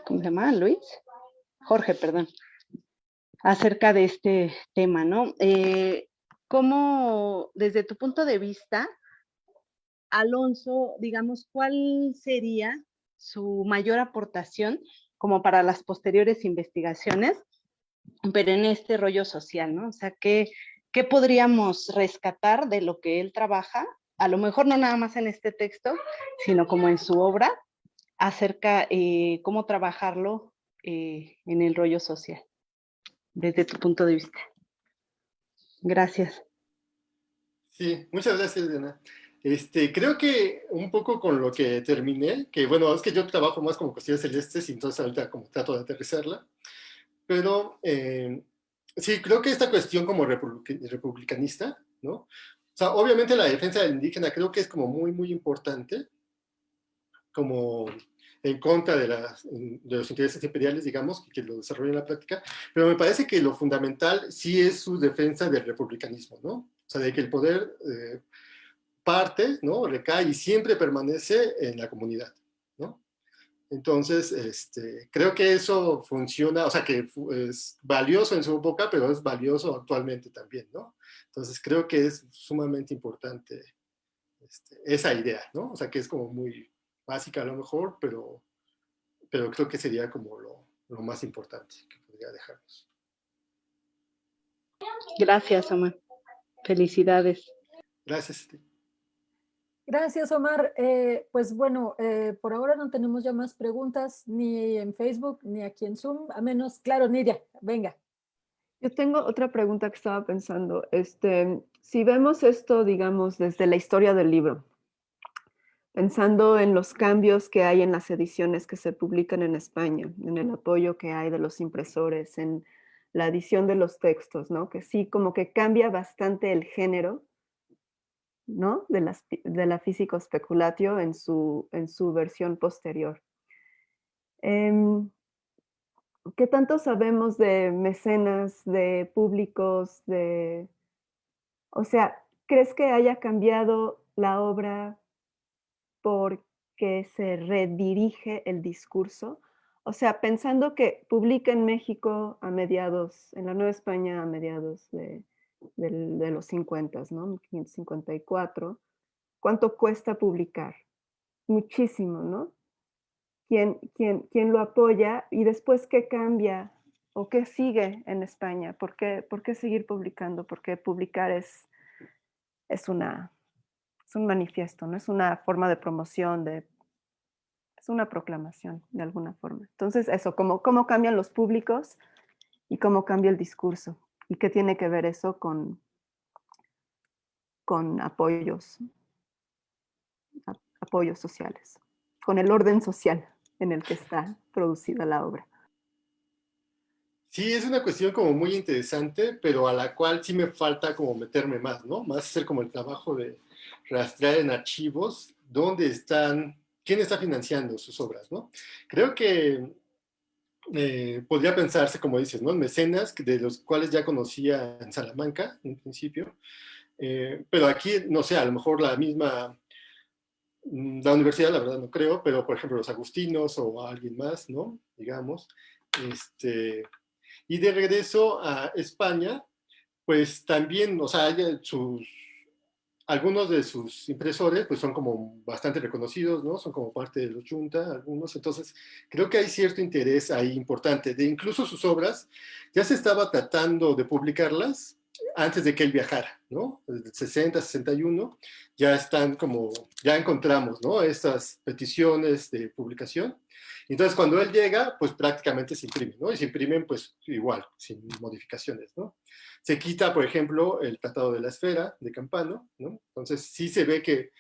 Speaker 8: ¿cómo se llama? ¿Luis? Jorge, perdón. Acerca de este tema, ¿no? ¿Cómo, desde tu punto de vista, Alonso, digamos, cuál sería su mayor aportación como para las posteriores investigaciones, pero en este rollo social, ¿no? O sea, ¿qué podríamos rescatar de lo que él trabaja? A lo mejor no nada más en este texto, sino como en su obra, acerca cómo trabajarlo en el rollo social, desde tu punto de vista. Gracias.
Speaker 2: Sí, muchas gracias, Diana. Creo que un poco con lo que terminé, que bueno, es que yo trabajo más como cuestiones celestes y entonces ahorita como trato de aterrizarla, pero sí, creo que esta cuestión como republicanista, ¿no? O sea, obviamente la defensa del indígena creo que es como muy, muy importante, como en contra de los intereses imperiales, digamos, que lo desarrollan en la práctica, pero me parece que lo fundamental sí es su defensa del republicanismo, ¿no? O sea, de que el poder parte, ¿no? Recae y siempre permanece en la comunidad, ¿no? Entonces, creo que eso funciona, o sea, que es valioso en su época, pero es valioso actualmente también, ¿no? Entonces, creo que es sumamente importante esa idea, ¿no? O sea, que es como muy básica a lo mejor, pero creo que sería como lo más importante que podría dejarnos.
Speaker 8: Gracias, Omar. Felicidades.
Speaker 2: Gracias.
Speaker 1: Gracias, Omar. Pues bueno, por ahora no tenemos ya más preguntas ni en Facebook ni aquí en Zoom, a menos, claro, Nidia, venga.
Speaker 4: Yo tengo otra pregunta que estaba pensando. Si vemos esto, digamos, desde la historia del libro, pensando en los cambios que hay en las ediciones que se publican en España, en el apoyo que hay de los impresores, en la edición de los textos, ¿no? Que sí, como que cambia bastante el género, ¿no? De la físico speculatio en su versión posterior. ¿Qué tanto sabemos de mecenas, de públicos, o sea, ¿crees que haya cambiado la obra porque se redirige el discurso? O sea, pensando que publica en México en la Nueva España a mediados de los 50, ¿no? 1554. ¿Cuánto cuesta publicar? Muchísimo, ¿no? ¿Quién lo apoya? Y después, ¿qué cambia? ¿O qué sigue en España? ¿Por qué seguir publicando? Porque publicar es un manifiesto, ¿no? Es una forma de promoción, es una proclamación de alguna forma. Entonces, eso, cómo cambian los públicos y cómo cambia el discurso. ¿Y qué tiene que ver eso con apoyos sociales, con el orden social en el que está producida la obra?
Speaker 2: Sí, es una cuestión como muy interesante, pero a la cual sí me falta como meterme más, ¿no? Más hacer como el trabajo de rastrear en archivos dónde están, quién está financiando sus obras, ¿no? Creo que podría pensarse, como dices, ¿no? En mecenas, de los cuales ya conocía en Salamanca, en principio, pero aquí, no sé, a lo mejor la universidad, la verdad no creo, pero por ejemplo los agustinos o alguien más, ¿no? Digamos, y de regreso a España, pues también, o sea, algunos de sus impresores pues son como bastante reconocidos, ¿no? Son como parte de los Junta, algunos, entonces creo que hay cierto interés ahí importante. De incluso sus obras, ya se estaba tratando de publicarlas antes de que él viajara, ¿no? Desde el 60, 61, ya están como, ya encontramos, ¿no? Estas peticiones de publicación. Entonces, cuando él llega, pues prácticamente se imprimen, ¿no? Y se imprimen, pues igual, sin modificaciones, ¿no? Se quita, por ejemplo, el Tratado de la Esfera de Campano, ¿no? Entonces, sí se ve que,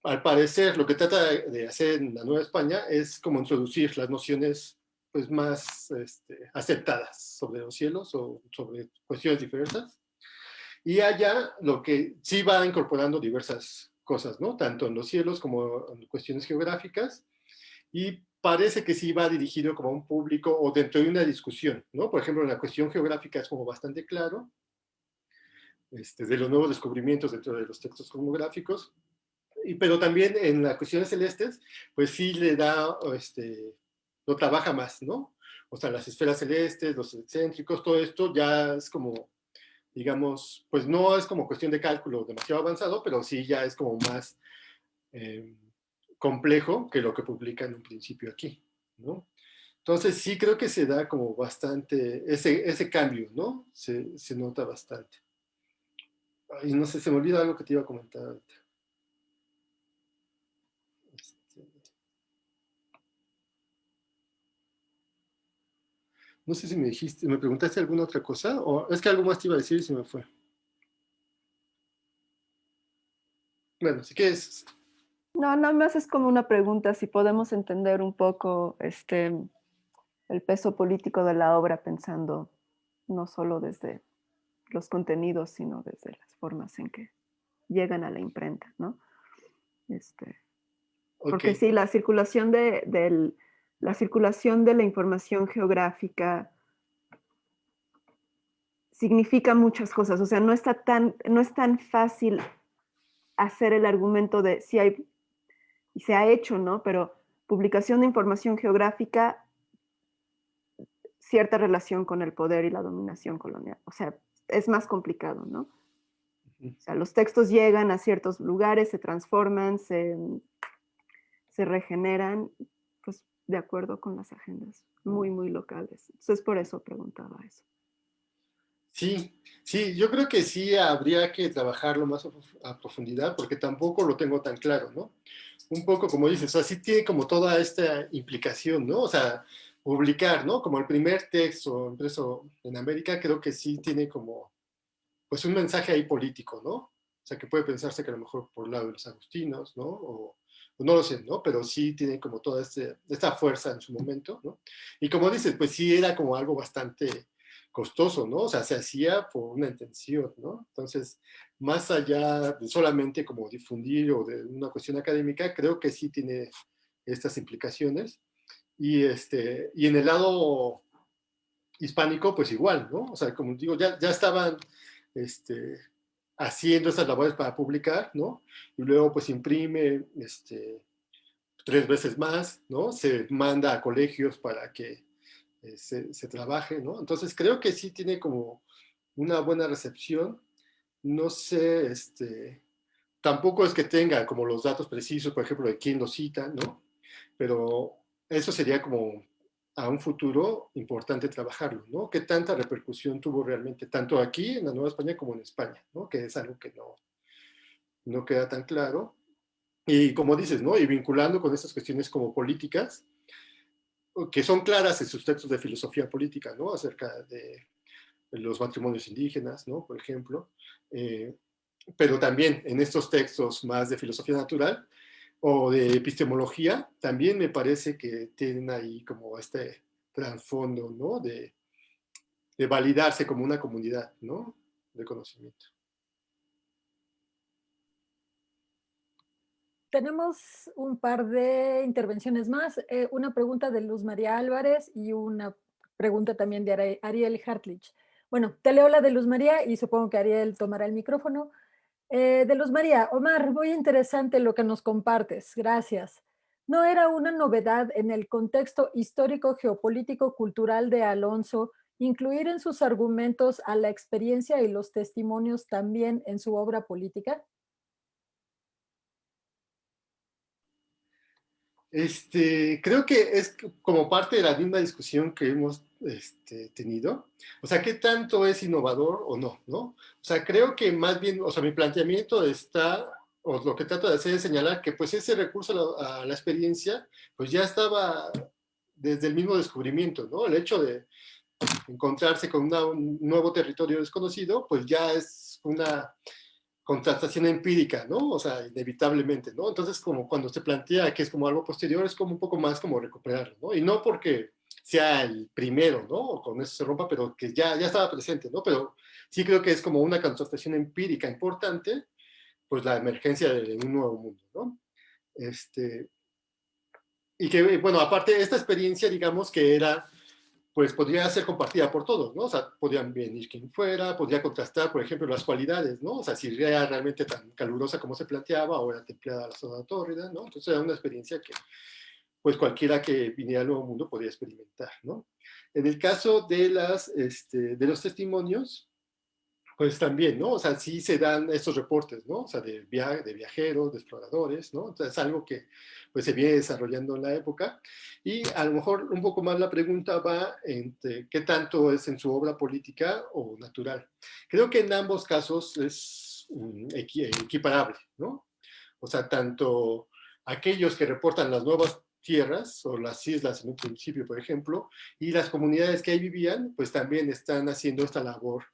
Speaker 2: al parecer, lo que trata de hacer en la Nueva España es como introducir las nociones pues, más aceptadas sobre los cielos o sobre cuestiones diversas. Y allá lo que sí va incorporando diversas cosas, ¿no? Tanto en los cielos como en cuestiones geográficas. Y parece que sí va dirigido como a un público o dentro de una discusión, ¿no? Por ejemplo, en la cuestión geográfica es como bastante claro, de los nuevos descubrimientos dentro de los textos cosmográficos, pero también en las cuestiones celestes, pues sí le da, lo trabaja más, ¿no? O sea, las esferas celestes, los excéntricos, todo esto ya es como, digamos, pues no es como cuestión de cálculo demasiado avanzado, pero sí ya es como más complejo que lo que publica en un principio aquí, ¿no? Entonces sí creo que se da como bastante, ese cambio, ¿no? Se nota bastante. Y no sé, se me olvida algo que te iba a comentar ahorita. No sé si me preguntaste alguna otra cosa, o es que algo más te iba a decir y se me fue. Bueno, si quieres.
Speaker 4: No, nada más es como una pregunta, si podemos entender un poco el peso político de la obra pensando no solo desde los contenidos, sino desde las formas en que llegan a la imprenta, ¿no? Porque
Speaker 2: Okay.
Speaker 4: sí, la circulación de la información geográfica significa muchas cosas, o sea, no es tan fácil hacer el argumento de si hay, y se ha hecho, ¿no? Pero publicación de información geográfica, cierta relación con el poder y la dominación colonial. O sea, es más complicado, ¿no? O sea, los textos llegan a ciertos lugares, se transforman, se regeneran, pues de acuerdo con las agendas muy, muy locales. Entonces, por eso preguntaba eso.
Speaker 2: Sí, sí, yo creo que sí habría que trabajarlo más a profundidad porque tampoco lo tengo tan claro, ¿no? Un poco como dices, o sea, sí tiene como toda esta implicación, ¿no? O sea, publicar, ¿no? Como el primer texto impreso en América, creo que sí tiene como, pues un mensaje ahí político, ¿no? O sea, que puede pensarse que a lo mejor por el lado de los agustinos, ¿no? O no lo sé, ¿no? Pero sí tiene como toda esta fuerza en su momento, ¿no? Y como dices, pues sí era como algo bastante costoso, ¿no? O sea, se hacía por una intención, ¿no? Entonces, más allá de solamente como difundir o de una cuestión académica, creo que sí tiene estas implicaciones. Y en el lado hispánico, pues igual, ¿no? O sea, como digo, ya estaban este, haciendo estas labores para publicar, ¿no? Y luego pues imprime 3 veces más, ¿no? Se manda a colegios para que se trabaje, ¿no? Entonces creo que sí tiene como una buena recepción. No sé, tampoco es que tenga como los datos precisos, por ejemplo, de quién lo cita, ¿no? Pero eso sería como a un futuro importante trabajarlo, ¿no? ¿Qué tanta repercusión tuvo realmente, tanto aquí en la Nueva España como en España, ¿no? Que es algo que no queda tan claro. Y como dices, ¿no? Y vinculando con estas cuestiones como políticas, que son claras en sus textos de filosofía política, ¿no? Acerca de los matrimonios indígenas, ¿no? Por ejemplo. Pero también en estos textos más de filosofía natural o de epistemología, también me parece que tienen ahí como este trasfondo, ¿no? De validarse como una comunidad, ¿no? De conocimiento.
Speaker 1: Tenemos un par de intervenciones más, una pregunta de Luz María Álvarez y una pregunta también de Ariel Hartlich. Bueno, te leo la de Luz María y supongo que Ariel tomará el micrófono. De Luz María, Omar, muy interesante lo que nos compartes, gracias. ¿No era una novedad en el contexto histórico, geopolítico, cultural de Alonso incluir en sus argumentos a la experiencia y los testimonios también en su obra política?
Speaker 2: Creo que es como parte de la misma discusión que hemos tenido. O sea, ¿qué tanto es innovador o no, no? O sea, creo que más bien, o sea, mi planteamiento está, o lo que trato de hacer es señalar que pues ese recurso a la experiencia, pues ya estaba desde el mismo descubrimiento, ¿no? El hecho de encontrarse con un nuevo territorio desconocido, pues ya es una contrastación empírica, ¿no? O sea, inevitablemente, ¿no? Entonces, como cuando se plantea que es como algo posterior, es como un poco más como recuperarlo, ¿no? Y no porque sea el primero, ¿no? O con eso se rompa, pero que ya estaba presente, ¿no? Pero sí creo que es como una contrastación empírica importante, pues la emergencia de un nuevo mundo, ¿no? Y que, bueno, aparte, esta experiencia, digamos que era pues podría ser compartida por todos, ¿no? O sea, podían venir quien fuera, podría contrastar, por ejemplo, las cualidades, ¿no? O sea, si era realmente tan calurosa como se planteaba o era templada la zona tórrida, ¿no? Entonces era una experiencia que, pues cualquiera que viniera al Nuevo Mundo podía experimentar, ¿no? En el caso de los testimonios, pues también, ¿no? O sea, sí se dan estos reportes, ¿no? O sea, de viajeros, de exploradores, ¿no? Entonces es algo que pues se viene desarrollando en la época. Y a lo mejor un poco más la pregunta va entre qué tanto es en su obra política o natural. Creo que en ambos casos es equiparable, ¿no? O sea, tanto aquellos que reportan las nuevas tierras o las islas en un principio, por ejemplo, y las comunidades que ahí vivían, pues también están haciendo esta labor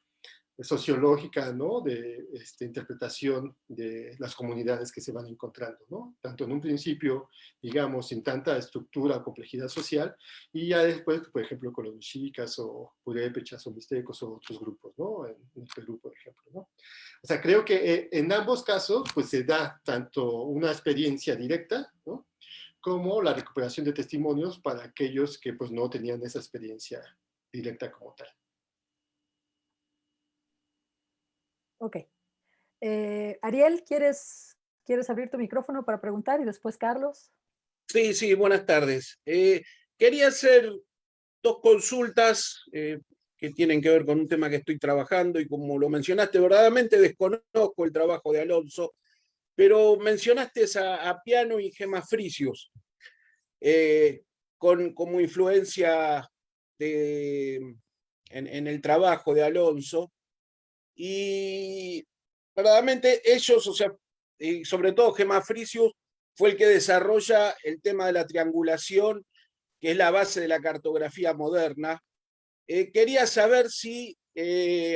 Speaker 2: sociológica, ¿no? De interpretación de las comunidades que se van encontrando, ¿no? Tanto en un principio, digamos, sin tanta estructura o complejidad social, y ya después, por ejemplo, con los mexicas o purépechas o mixtecos o otros grupos, ¿no? En Perú, por ejemplo, ¿no? O sea, creo que en ambos casos, pues se da tanto una experiencia directa, ¿no? Como la recuperación de testimonios para aquellos que pues no tenían esa experiencia directa como tal.
Speaker 1: Ok. Ariel, ¿quieres abrir tu micrófono para preguntar y después Carlos?
Speaker 9: Sí, buenas tardes. Quería hacer dos consultas que tienen que ver con un tema que estoy trabajando y como lo mencionaste, verdaderamente desconozco el trabajo de Alonso, pero mencionaste a Piano y Gema Frisius como influencia en el trabajo de Alonso y verdaderamente ellos, o sea, y sobre todo Gema Frisius, fue el que desarrolla el tema de la triangulación, que es la base de la cartografía moderna. Quería saber si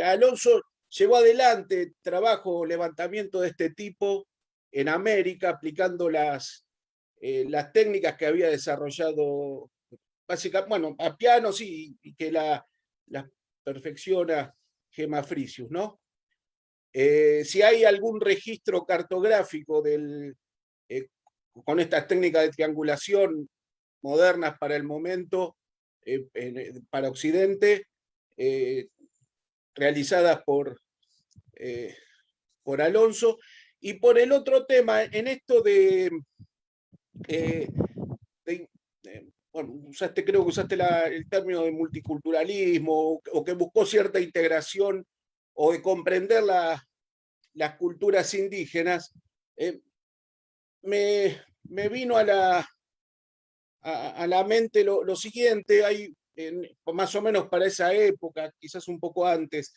Speaker 9: Alonso llevó adelante trabajo o levantamiento de este tipo en América, aplicando las técnicas que había desarrollado, básicamente, bueno, a Piano sí, y que la perfecciona Gema Frisius, ¿no? Si hay algún registro cartográfico con estas técnicas de triangulación modernas para el momento, para Occidente, realizadas por Alonso. Y por el otro tema, en esto bueno, creo que usaste el término de multiculturalismo, o que buscó cierta integración o de comprender las culturas indígenas, me vino a la mente lo siguiente. Hay más o menos para esa época, quizás un poco antes,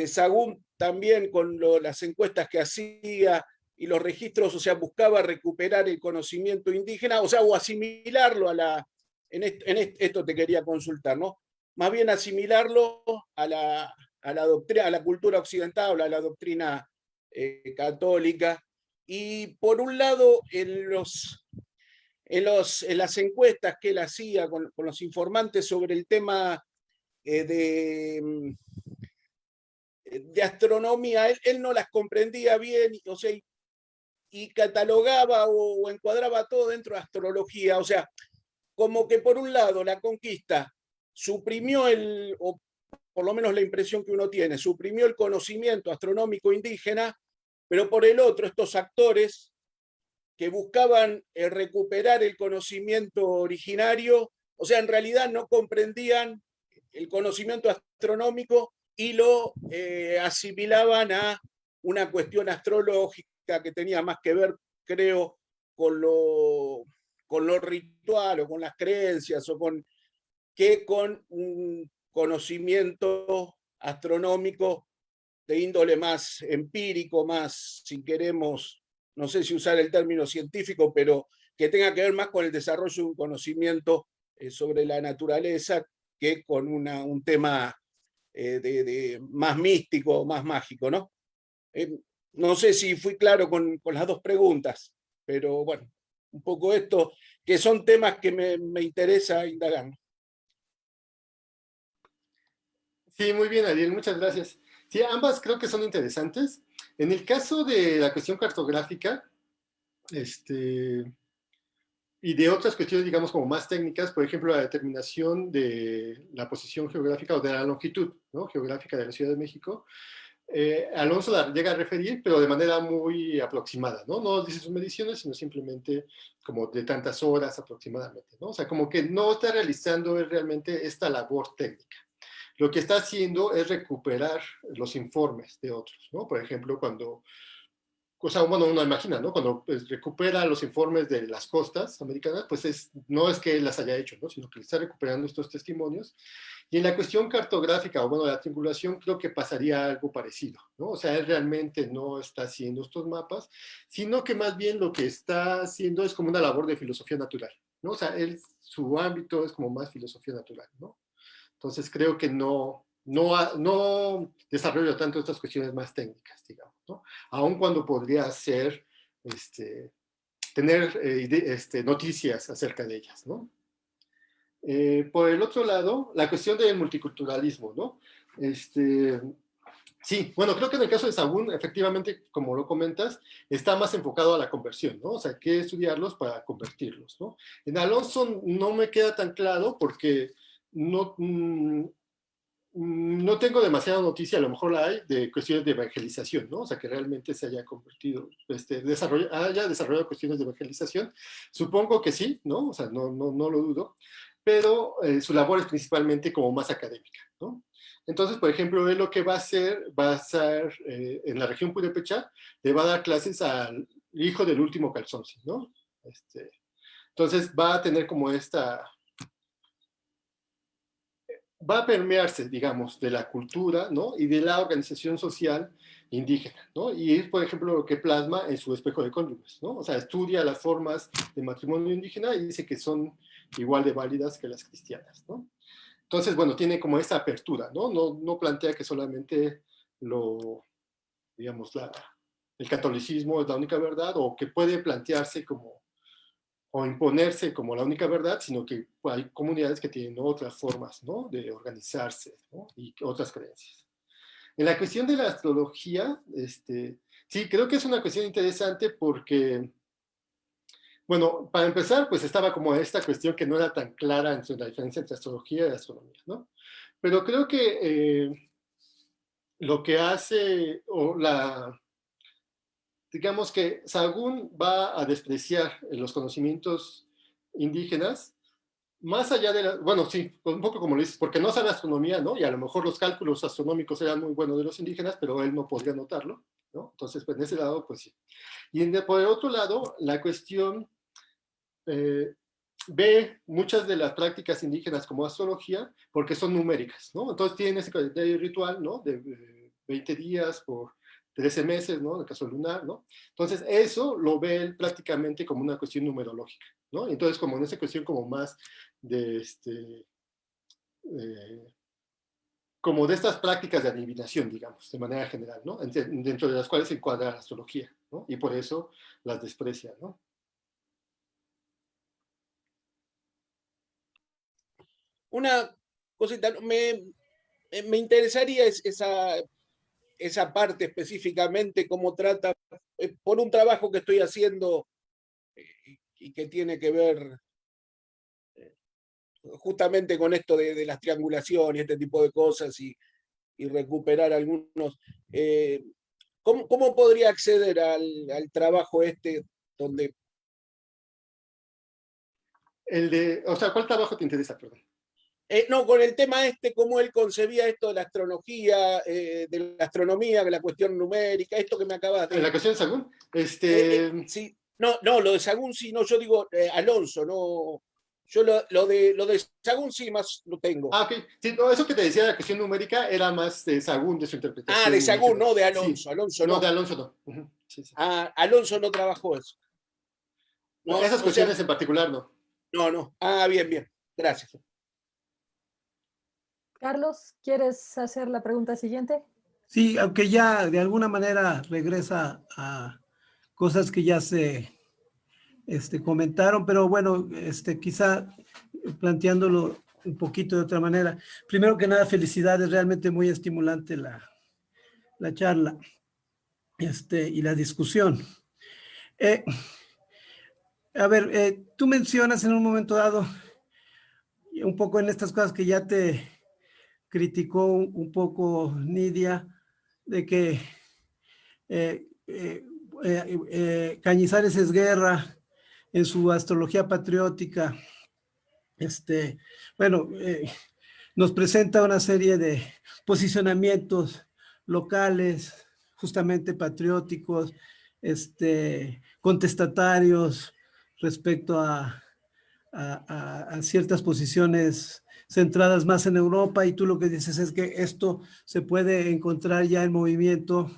Speaker 9: Sagún también con las encuestas que hacía y los registros, o sea, buscaba recuperar el conocimiento indígena, o sea, o asimilarlo esto te quería consultar, ¿no? Más bien asimilarlo a la doctrina, a la cultura occidental, a la doctrina católica. Y por un lado, en las encuestas que él hacía con los informantes sobre el tema de astronomía, él no las comprendía bien, o sea, y catalogaba o encuadraba todo dentro de astrología. O sea, como que por un lado la conquista suprimió o por lo menos la impresión que uno tiene, suprimió el conocimiento astronómico indígena, pero por el otro, estos actores que buscaban recuperar el conocimiento originario, o sea, en realidad no comprendían el conocimiento astronómico y lo asimilaban a una cuestión astrológica que tenía más que ver, creo, con lo ritual o con las creencias, que con un conocimiento astronómico de índole más empírico, más, si queremos, no sé si usar el término científico, pero que tenga que ver más con el desarrollo de un conocimiento sobre la naturaleza que con un tema más místico, más mágico, ¿no? No sé si fui claro con las dos preguntas, pero bueno, un poco esto, que son temas que me interesa indagar.
Speaker 2: Sí, muy bien, Ariel, muchas gracias. Sí, ambas creo que son interesantes. En el caso de la cuestión cartográfica, y de otras cuestiones, digamos, como más técnicas, por ejemplo, la determinación de la posición geográfica o de la longitud, ¿no?, geográfica de la Ciudad de México, Alonso la llega a referir, pero de manera muy aproximada, ¿no? No dice sus mediciones, sino simplemente como de tantas horas aproximadamente, ¿no? O sea, como que no está realizando realmente esta labor técnica. Lo que está haciendo es recuperar los informes de otros, ¿no? Por ejemplo, cuando, o sea, bueno, uno imagina, ¿no? Cuando pues, recupera los informes de las costas americanas, pues no es que él las haya hecho, ¿no?, sino que está recuperando estos testimonios. Y en la cuestión cartográfica, o bueno, la triangulación, creo que pasaría algo parecido, ¿no? O sea, él realmente no está haciendo estos mapas, sino que más bien lo que está haciendo es como una labor de filosofía natural, ¿no? O sea, su ámbito es como más filosofía natural, ¿no? Entonces creo que no desarrolla tanto estas cuestiones más técnicas, digamos, ¿no? Aun cuando podría ser, tener noticias acerca de ellas, ¿no? Por el otro lado, la cuestión del multiculturalismo, ¿no? Sí, bueno, creo que en el caso de Sagún, efectivamente, como lo comentas, está más enfocado a la conversión, ¿no? O sea, que estudiarlos para convertirlos, ¿no? En Alonso no me queda tan claro porque no, No tengo demasiada noticia, a lo mejor la hay, de cuestiones de evangelización, ¿no? O sea, que realmente se haya convertido, haya desarrollado cuestiones de evangelización. Supongo que sí, ¿no? O sea, no lo dudo, pero su labor es principalmente como más académica, ¿no? Entonces, por ejemplo, él lo que va a ser en la región purépecha, le va a dar clases al hijo del último Calzonsi, ¿no? Entonces va a tener como va a permearse, digamos, de la cultura, ¿no? Y de la organización social indígena, ¿no? Y es, por ejemplo, lo que plasma en su espejo de cónyuges, ¿no? O sea, estudia las formas de matrimonio indígena y dice que son igual de válidas que las cristianas, ¿no? Entonces, bueno, tiene como esta apertura, ¿no? No plantea que solamente digamos, el catolicismo es la única verdad, o que puede plantearse como o imponerse como la única verdad, sino que hay comunidades que tienen otras formas, ¿no? De organizarse, ¿no? Y otras creencias. En la cuestión de la astrología, sí, creo que es una cuestión interesante porque, bueno, para empezar, pues estaba como esta cuestión que no era tan clara entre la diferencia entre astrología y astronomía, ¿no? Pero creo que lo que hace, digamos que Sahagún va a despreciar los conocimientos indígenas, más allá de bueno, sí, un poco como lo dices, porque no sabe astronomía, ¿no? Y a lo mejor los cálculos astronómicos eran muy buenos de los indígenas, pero él no podría notarlo, ¿no? Entonces, pues en ese lado, pues sí. Y por el otro lado, la cuestión ve muchas de las prácticas indígenas como astrología porque son numéricas, ¿no? Entonces tienen ese calendario ritual, ¿no? De 20 días por 13 meses, ¿no? En el caso lunar, ¿no? Entonces eso lo ve él prácticamente como una cuestión numerológica, ¿no? Entonces como en esa cuestión como más de como de estas prácticas de adivinación, digamos, de manera general, ¿no? Dentro de las cuales se encuadra la astrología, ¿no? Y por eso las desprecia, ¿no?
Speaker 9: Una cosita, me interesaría esa parte específicamente, cómo trata, por un trabajo que estoy haciendo y que tiene que ver justamente con esto de las triangulaciones y este tipo de cosas y recuperar algunos. ¿Cómo podría acceder al trabajo donde...
Speaker 2: O sea, ¿cuál trabajo te interesa, perdón?
Speaker 9: No, con el tema cómo él concebía esto de la astrología, de la astronomía, de la cuestión numérica, esto que me acabas de...
Speaker 2: ¿En la cuestión de Sahagún?
Speaker 9: Sí, no, lo de Sahagún sí, no, yo digo Alonso, no. Yo lo de Sahagún sí más lo tengo.
Speaker 2: Ah, ok. Sí, no, eso que te decía de la cuestión numérica era más de Sahagún, de su interpretación.
Speaker 9: Ah, de Sahagún, no de Alonso.
Speaker 2: Sí.
Speaker 9: Alonso
Speaker 2: No,
Speaker 9: no.
Speaker 2: de Alonso no. Sí, sí.
Speaker 9: Ah, Alonso no trabajó eso.
Speaker 2: No, esas cuestiones en particular no.
Speaker 9: No. Ah, bien. Gracias.
Speaker 1: Carlos, ¿quieres hacer la pregunta siguiente?
Speaker 10: Sí, aunque ya de alguna manera regresa a cosas que ya se comentaron, pero bueno, quizá planteándolo un poquito de otra manera. Primero que nada, felicidades, realmente muy estimulante la charla y la discusión. A ver, tú mencionas en un momento dado, un poco en estas cosas que ya te criticó un poco Nidia, de que Cañizares es guerra en su astrología patriótica. Bueno, nos presenta una serie de posicionamientos locales, justamente patrióticos, contestatarios respecto a ciertas posiciones centradas más en Europa, y tú lo que dices es que esto se puede encontrar ya en movimiento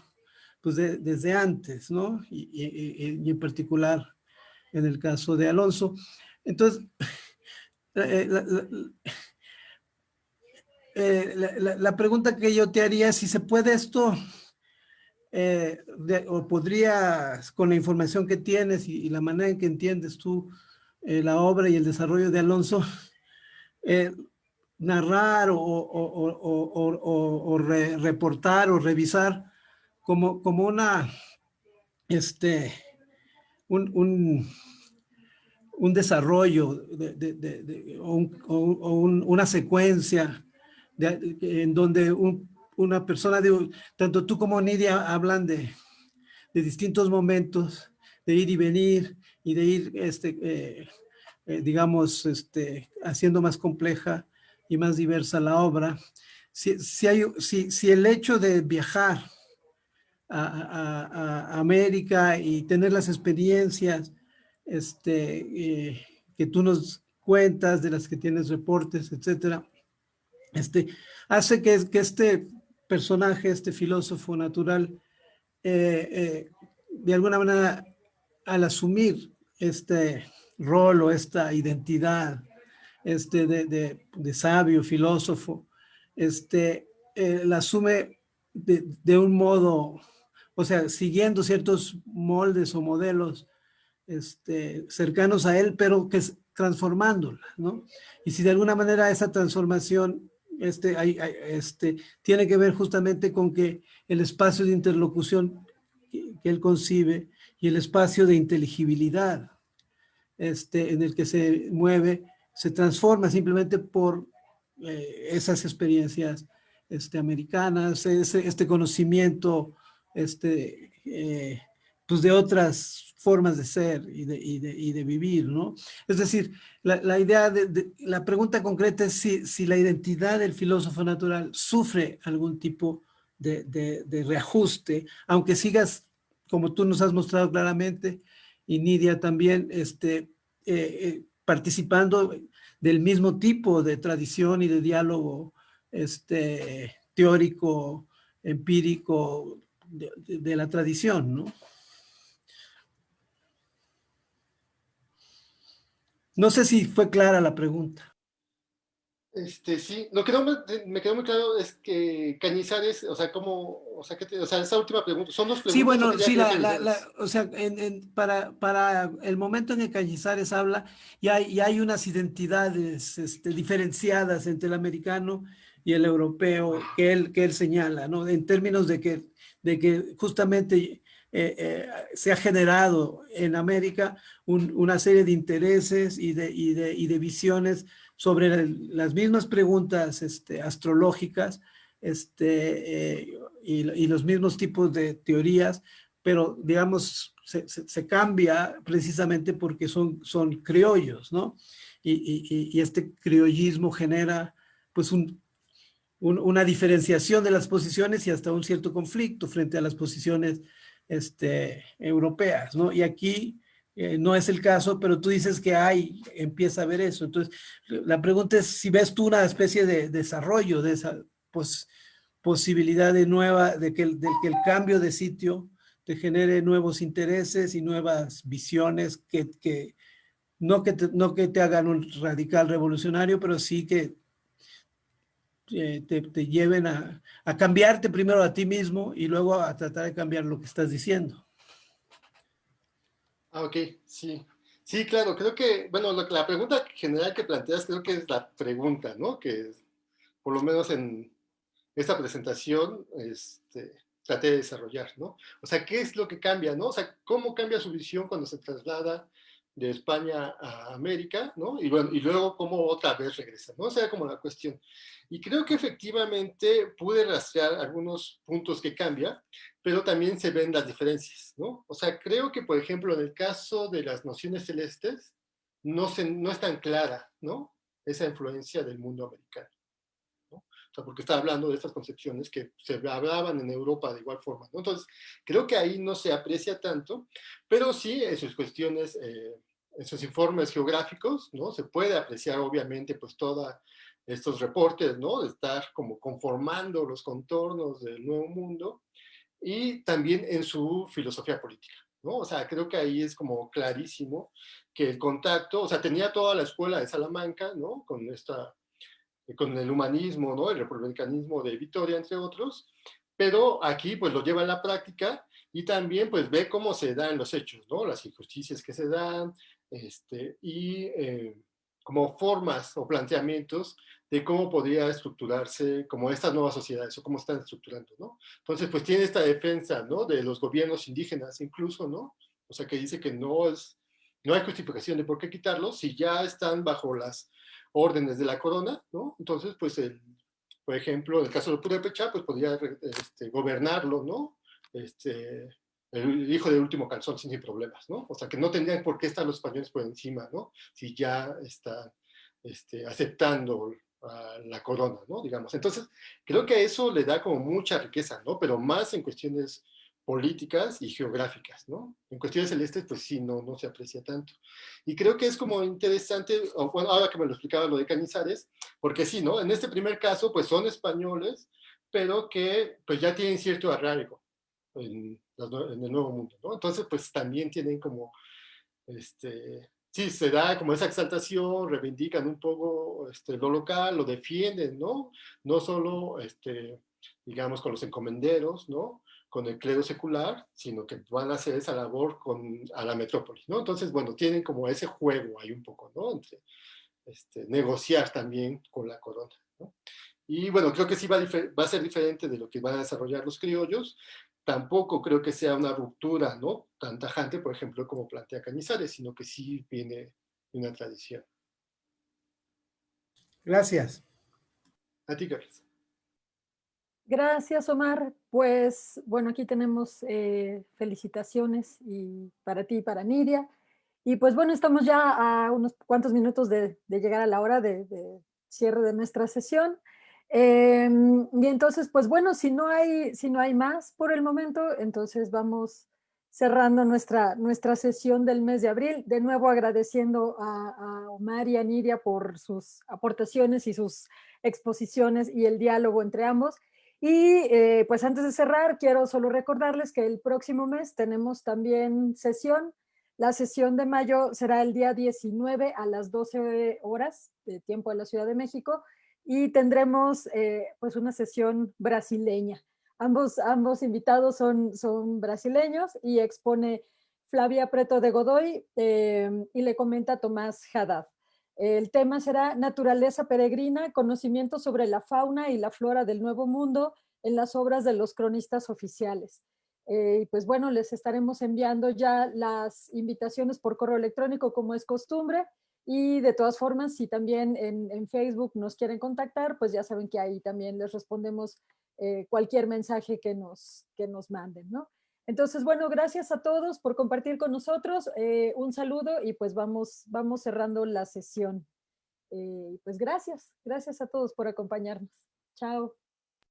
Speaker 10: pues desde antes, ¿no? Y en particular en el caso de Alonso. Entonces, la pregunta que yo te haría es si se puede esto, o podrías, con la información que tienes y la manera en que entiendes tú la obra y el desarrollo de Alonso, narrar o reportar o revisar como una, un desarrollo una secuencia en donde una persona, tanto tú como Nidia hablan de distintos momentos, de ir y venir y de ir, digamos, haciendo más compleja y más diversa la obra. Si el hecho de viajar a América y tener las experiencias que tú nos cuentas, de las que tienes reportes, etcétera, hace que este personaje, este filósofo natural, de alguna manera, al asumir este rol o esta identidad de sabio, filósofo, la asume de un modo, o sea, siguiendo ciertos moldes o modelos cercanos a él, pero que transformándola, ¿no? Y si de alguna manera esa transformación tiene que ver justamente con que el espacio de interlocución que él concibe y el espacio de inteligibilidad en el que se mueve se transforma simplemente por esas experiencias americanas, este conocimiento pues de otras formas de ser y de vivir, ¿no? Es decir, la idea la pregunta concreta es si la identidad del filósofo natural sufre algún tipo de reajuste, aunque sigas, como tú nos has mostrado claramente, y Nidia también, participando del mismo tipo de tradición y de diálogo teórico, empírico de la tradición, ¿no? No sé si fue clara la pregunta.
Speaker 2: Sí, lo que no me quedó muy claro es que Cañizares, o sea, esa última pregunta, son dos preguntas.
Speaker 10: Sí, bueno,
Speaker 2: ¿o qué
Speaker 10: sí,
Speaker 2: Cañizares?
Speaker 10: o sea, para el momento en que Cañizares habla, y hay unas identidades diferenciadas entre el americano y el europeo que él señala, ¿no? En términos de que justamente se ha generado en América una serie de intereses y de visiones sobre las mismas preguntas astrológicas, y los mismos tipos de teorías, pero digamos, se cambia precisamente porque son criollos, ¿no? Y este criollismo genera pues una diferenciación de las posiciones y hasta un cierto conflicto frente a las posiciones europeas, ¿no? Y aquí no es el caso, pero tú dices que empieza a haber eso. Entonces, la pregunta es si ves tú una especie de desarrollo de esa posibilidad de que el cambio de sitio te genere nuevos intereses y nuevas visiones que no que te hagan un radical revolucionario, pero sí que te lleven a cambiarte primero a ti mismo y luego a tratar de cambiar lo que estás diciendo.
Speaker 2: Ok, sí. Sí, claro, creo que, bueno, la pregunta general que planteas creo que es la pregunta, ¿no? Que por lo menos en esta presentación traté de desarrollar, ¿no? O sea, ¿qué es lo que cambia, no? O sea, ¿cómo cambia su visión cuando se traslada de España a América, ¿no? Y bueno, y luego cómo otra vez regresa, ¿no? O sea, como la cuestión. Y creo que efectivamente pude rastrear algunos puntos que cambian, pero también se ven las diferencias, ¿no? O sea, creo que, por ejemplo, en el caso de las nociones celestes, no es tan clara, ¿no? Esa influencia del mundo americano. O sea, porque está hablando de estas concepciones que se hablaban en Europa de igual forma, ¿no? Entonces, creo que ahí no se aprecia tanto, pero sí en sus cuestiones, en sus informes geográficos, ¿no? Se puede apreciar obviamente pues todos estos reportes, ¿no? De estar como conformando los contornos del nuevo mundo y también en su filosofía política, ¿no? O sea, creo que ahí es como clarísimo que el contacto, o sea, tenía toda la escuela de Salamanca, ¿no? Con el humanismo, ¿no? El republicanismo de Vitoria, entre otros, pero aquí pues lo lleva a la práctica y también pues ve cómo se dan los hechos, ¿no? Las injusticias que se dan, como formas o planteamientos de cómo podría estructurarse como estas nuevas sociedades o cómo están estructurando, ¿no? Entonces pues tiene esta defensa, ¿no? De los gobiernos indígenas incluso, ¿no? O sea que dice que no hay justificación de por qué quitarlos si ya están bajo las órdenes de la corona, ¿no? Entonces, pues por ejemplo, en el caso de Purépecha, pues podría gobernarlo, ¿no? El hijo del último calzón sin problemas, ¿no? O sea, que no tendrían por qué estar los españoles por encima, ¿no? Si ya están aceptando la corona, ¿no? Digamos. Entonces, creo que eso le da como mucha riqueza, ¿no? Pero más en cuestiones políticas y geográficas, ¿no? En cuestiones celestes, pues sí, no se aprecia tanto. Y creo que es como interesante, bueno, ahora que me lo explicaba lo de Cañizares, porque sí, ¿no? En este primer caso, pues son españoles, pero que pues ya tienen cierto arraigo en el Nuevo Mundo, ¿no? Entonces, pues también tienen como, sí, se da como esa exaltación, reivindican un poco lo local, lo defienden, ¿no? No solo, digamos, con los encomenderos, ¿no? Con el clero secular, sino que van a hacer esa labor a la metrópoli, ¿no? Entonces, bueno, tienen como ese juego ahí un poco, ¿no? Entre negociar también con la corona, ¿no? Y bueno, creo que sí va a ser diferente de lo que van a desarrollar los criollos. Tampoco creo que sea una ruptura, ¿no? Tan tajante, por ejemplo, como plantea Cañizares, sino que sí viene de una tradición.
Speaker 10: Gracias.
Speaker 2: A ti, Carlos.
Speaker 1: Gracias, Omar. Pues bueno, aquí tenemos felicitaciones para ti y para Nidia. Y pues bueno, estamos ya a unos cuantos minutos de llegar a la hora de cierre de nuestra sesión. Y entonces, pues bueno, si no hay más por el momento, entonces vamos cerrando nuestra sesión del mes de abril. De nuevo agradeciendo a Omar y a Nidia por sus aportaciones y sus exposiciones y el diálogo entre ambos. Y pues antes de cerrar, quiero solo recordarles que el próximo mes tenemos también sesión. La sesión de mayo será el día 19 a las 12 horas de tiempo de la Ciudad de México y tendremos pues una sesión brasileña. Ambos invitados son brasileños y expone Flavia Preto de Godoy y le comenta Tomás Haddad. El tema será Naturaleza Peregrina, conocimiento sobre la fauna y la flora del Nuevo Mundo en las obras de los cronistas oficiales. Y pues bueno, les estaremos enviando ya las invitaciones por correo electrónico como es costumbre y de todas formas, si también en Facebook nos quieren contactar, pues ya saben que ahí también les respondemos cualquier mensaje que nos manden, ¿no? Entonces, bueno, gracias a todos por compartir con nosotros. Un saludo y pues vamos cerrando la sesión. Pues gracias a todos por acompañarnos. Chao.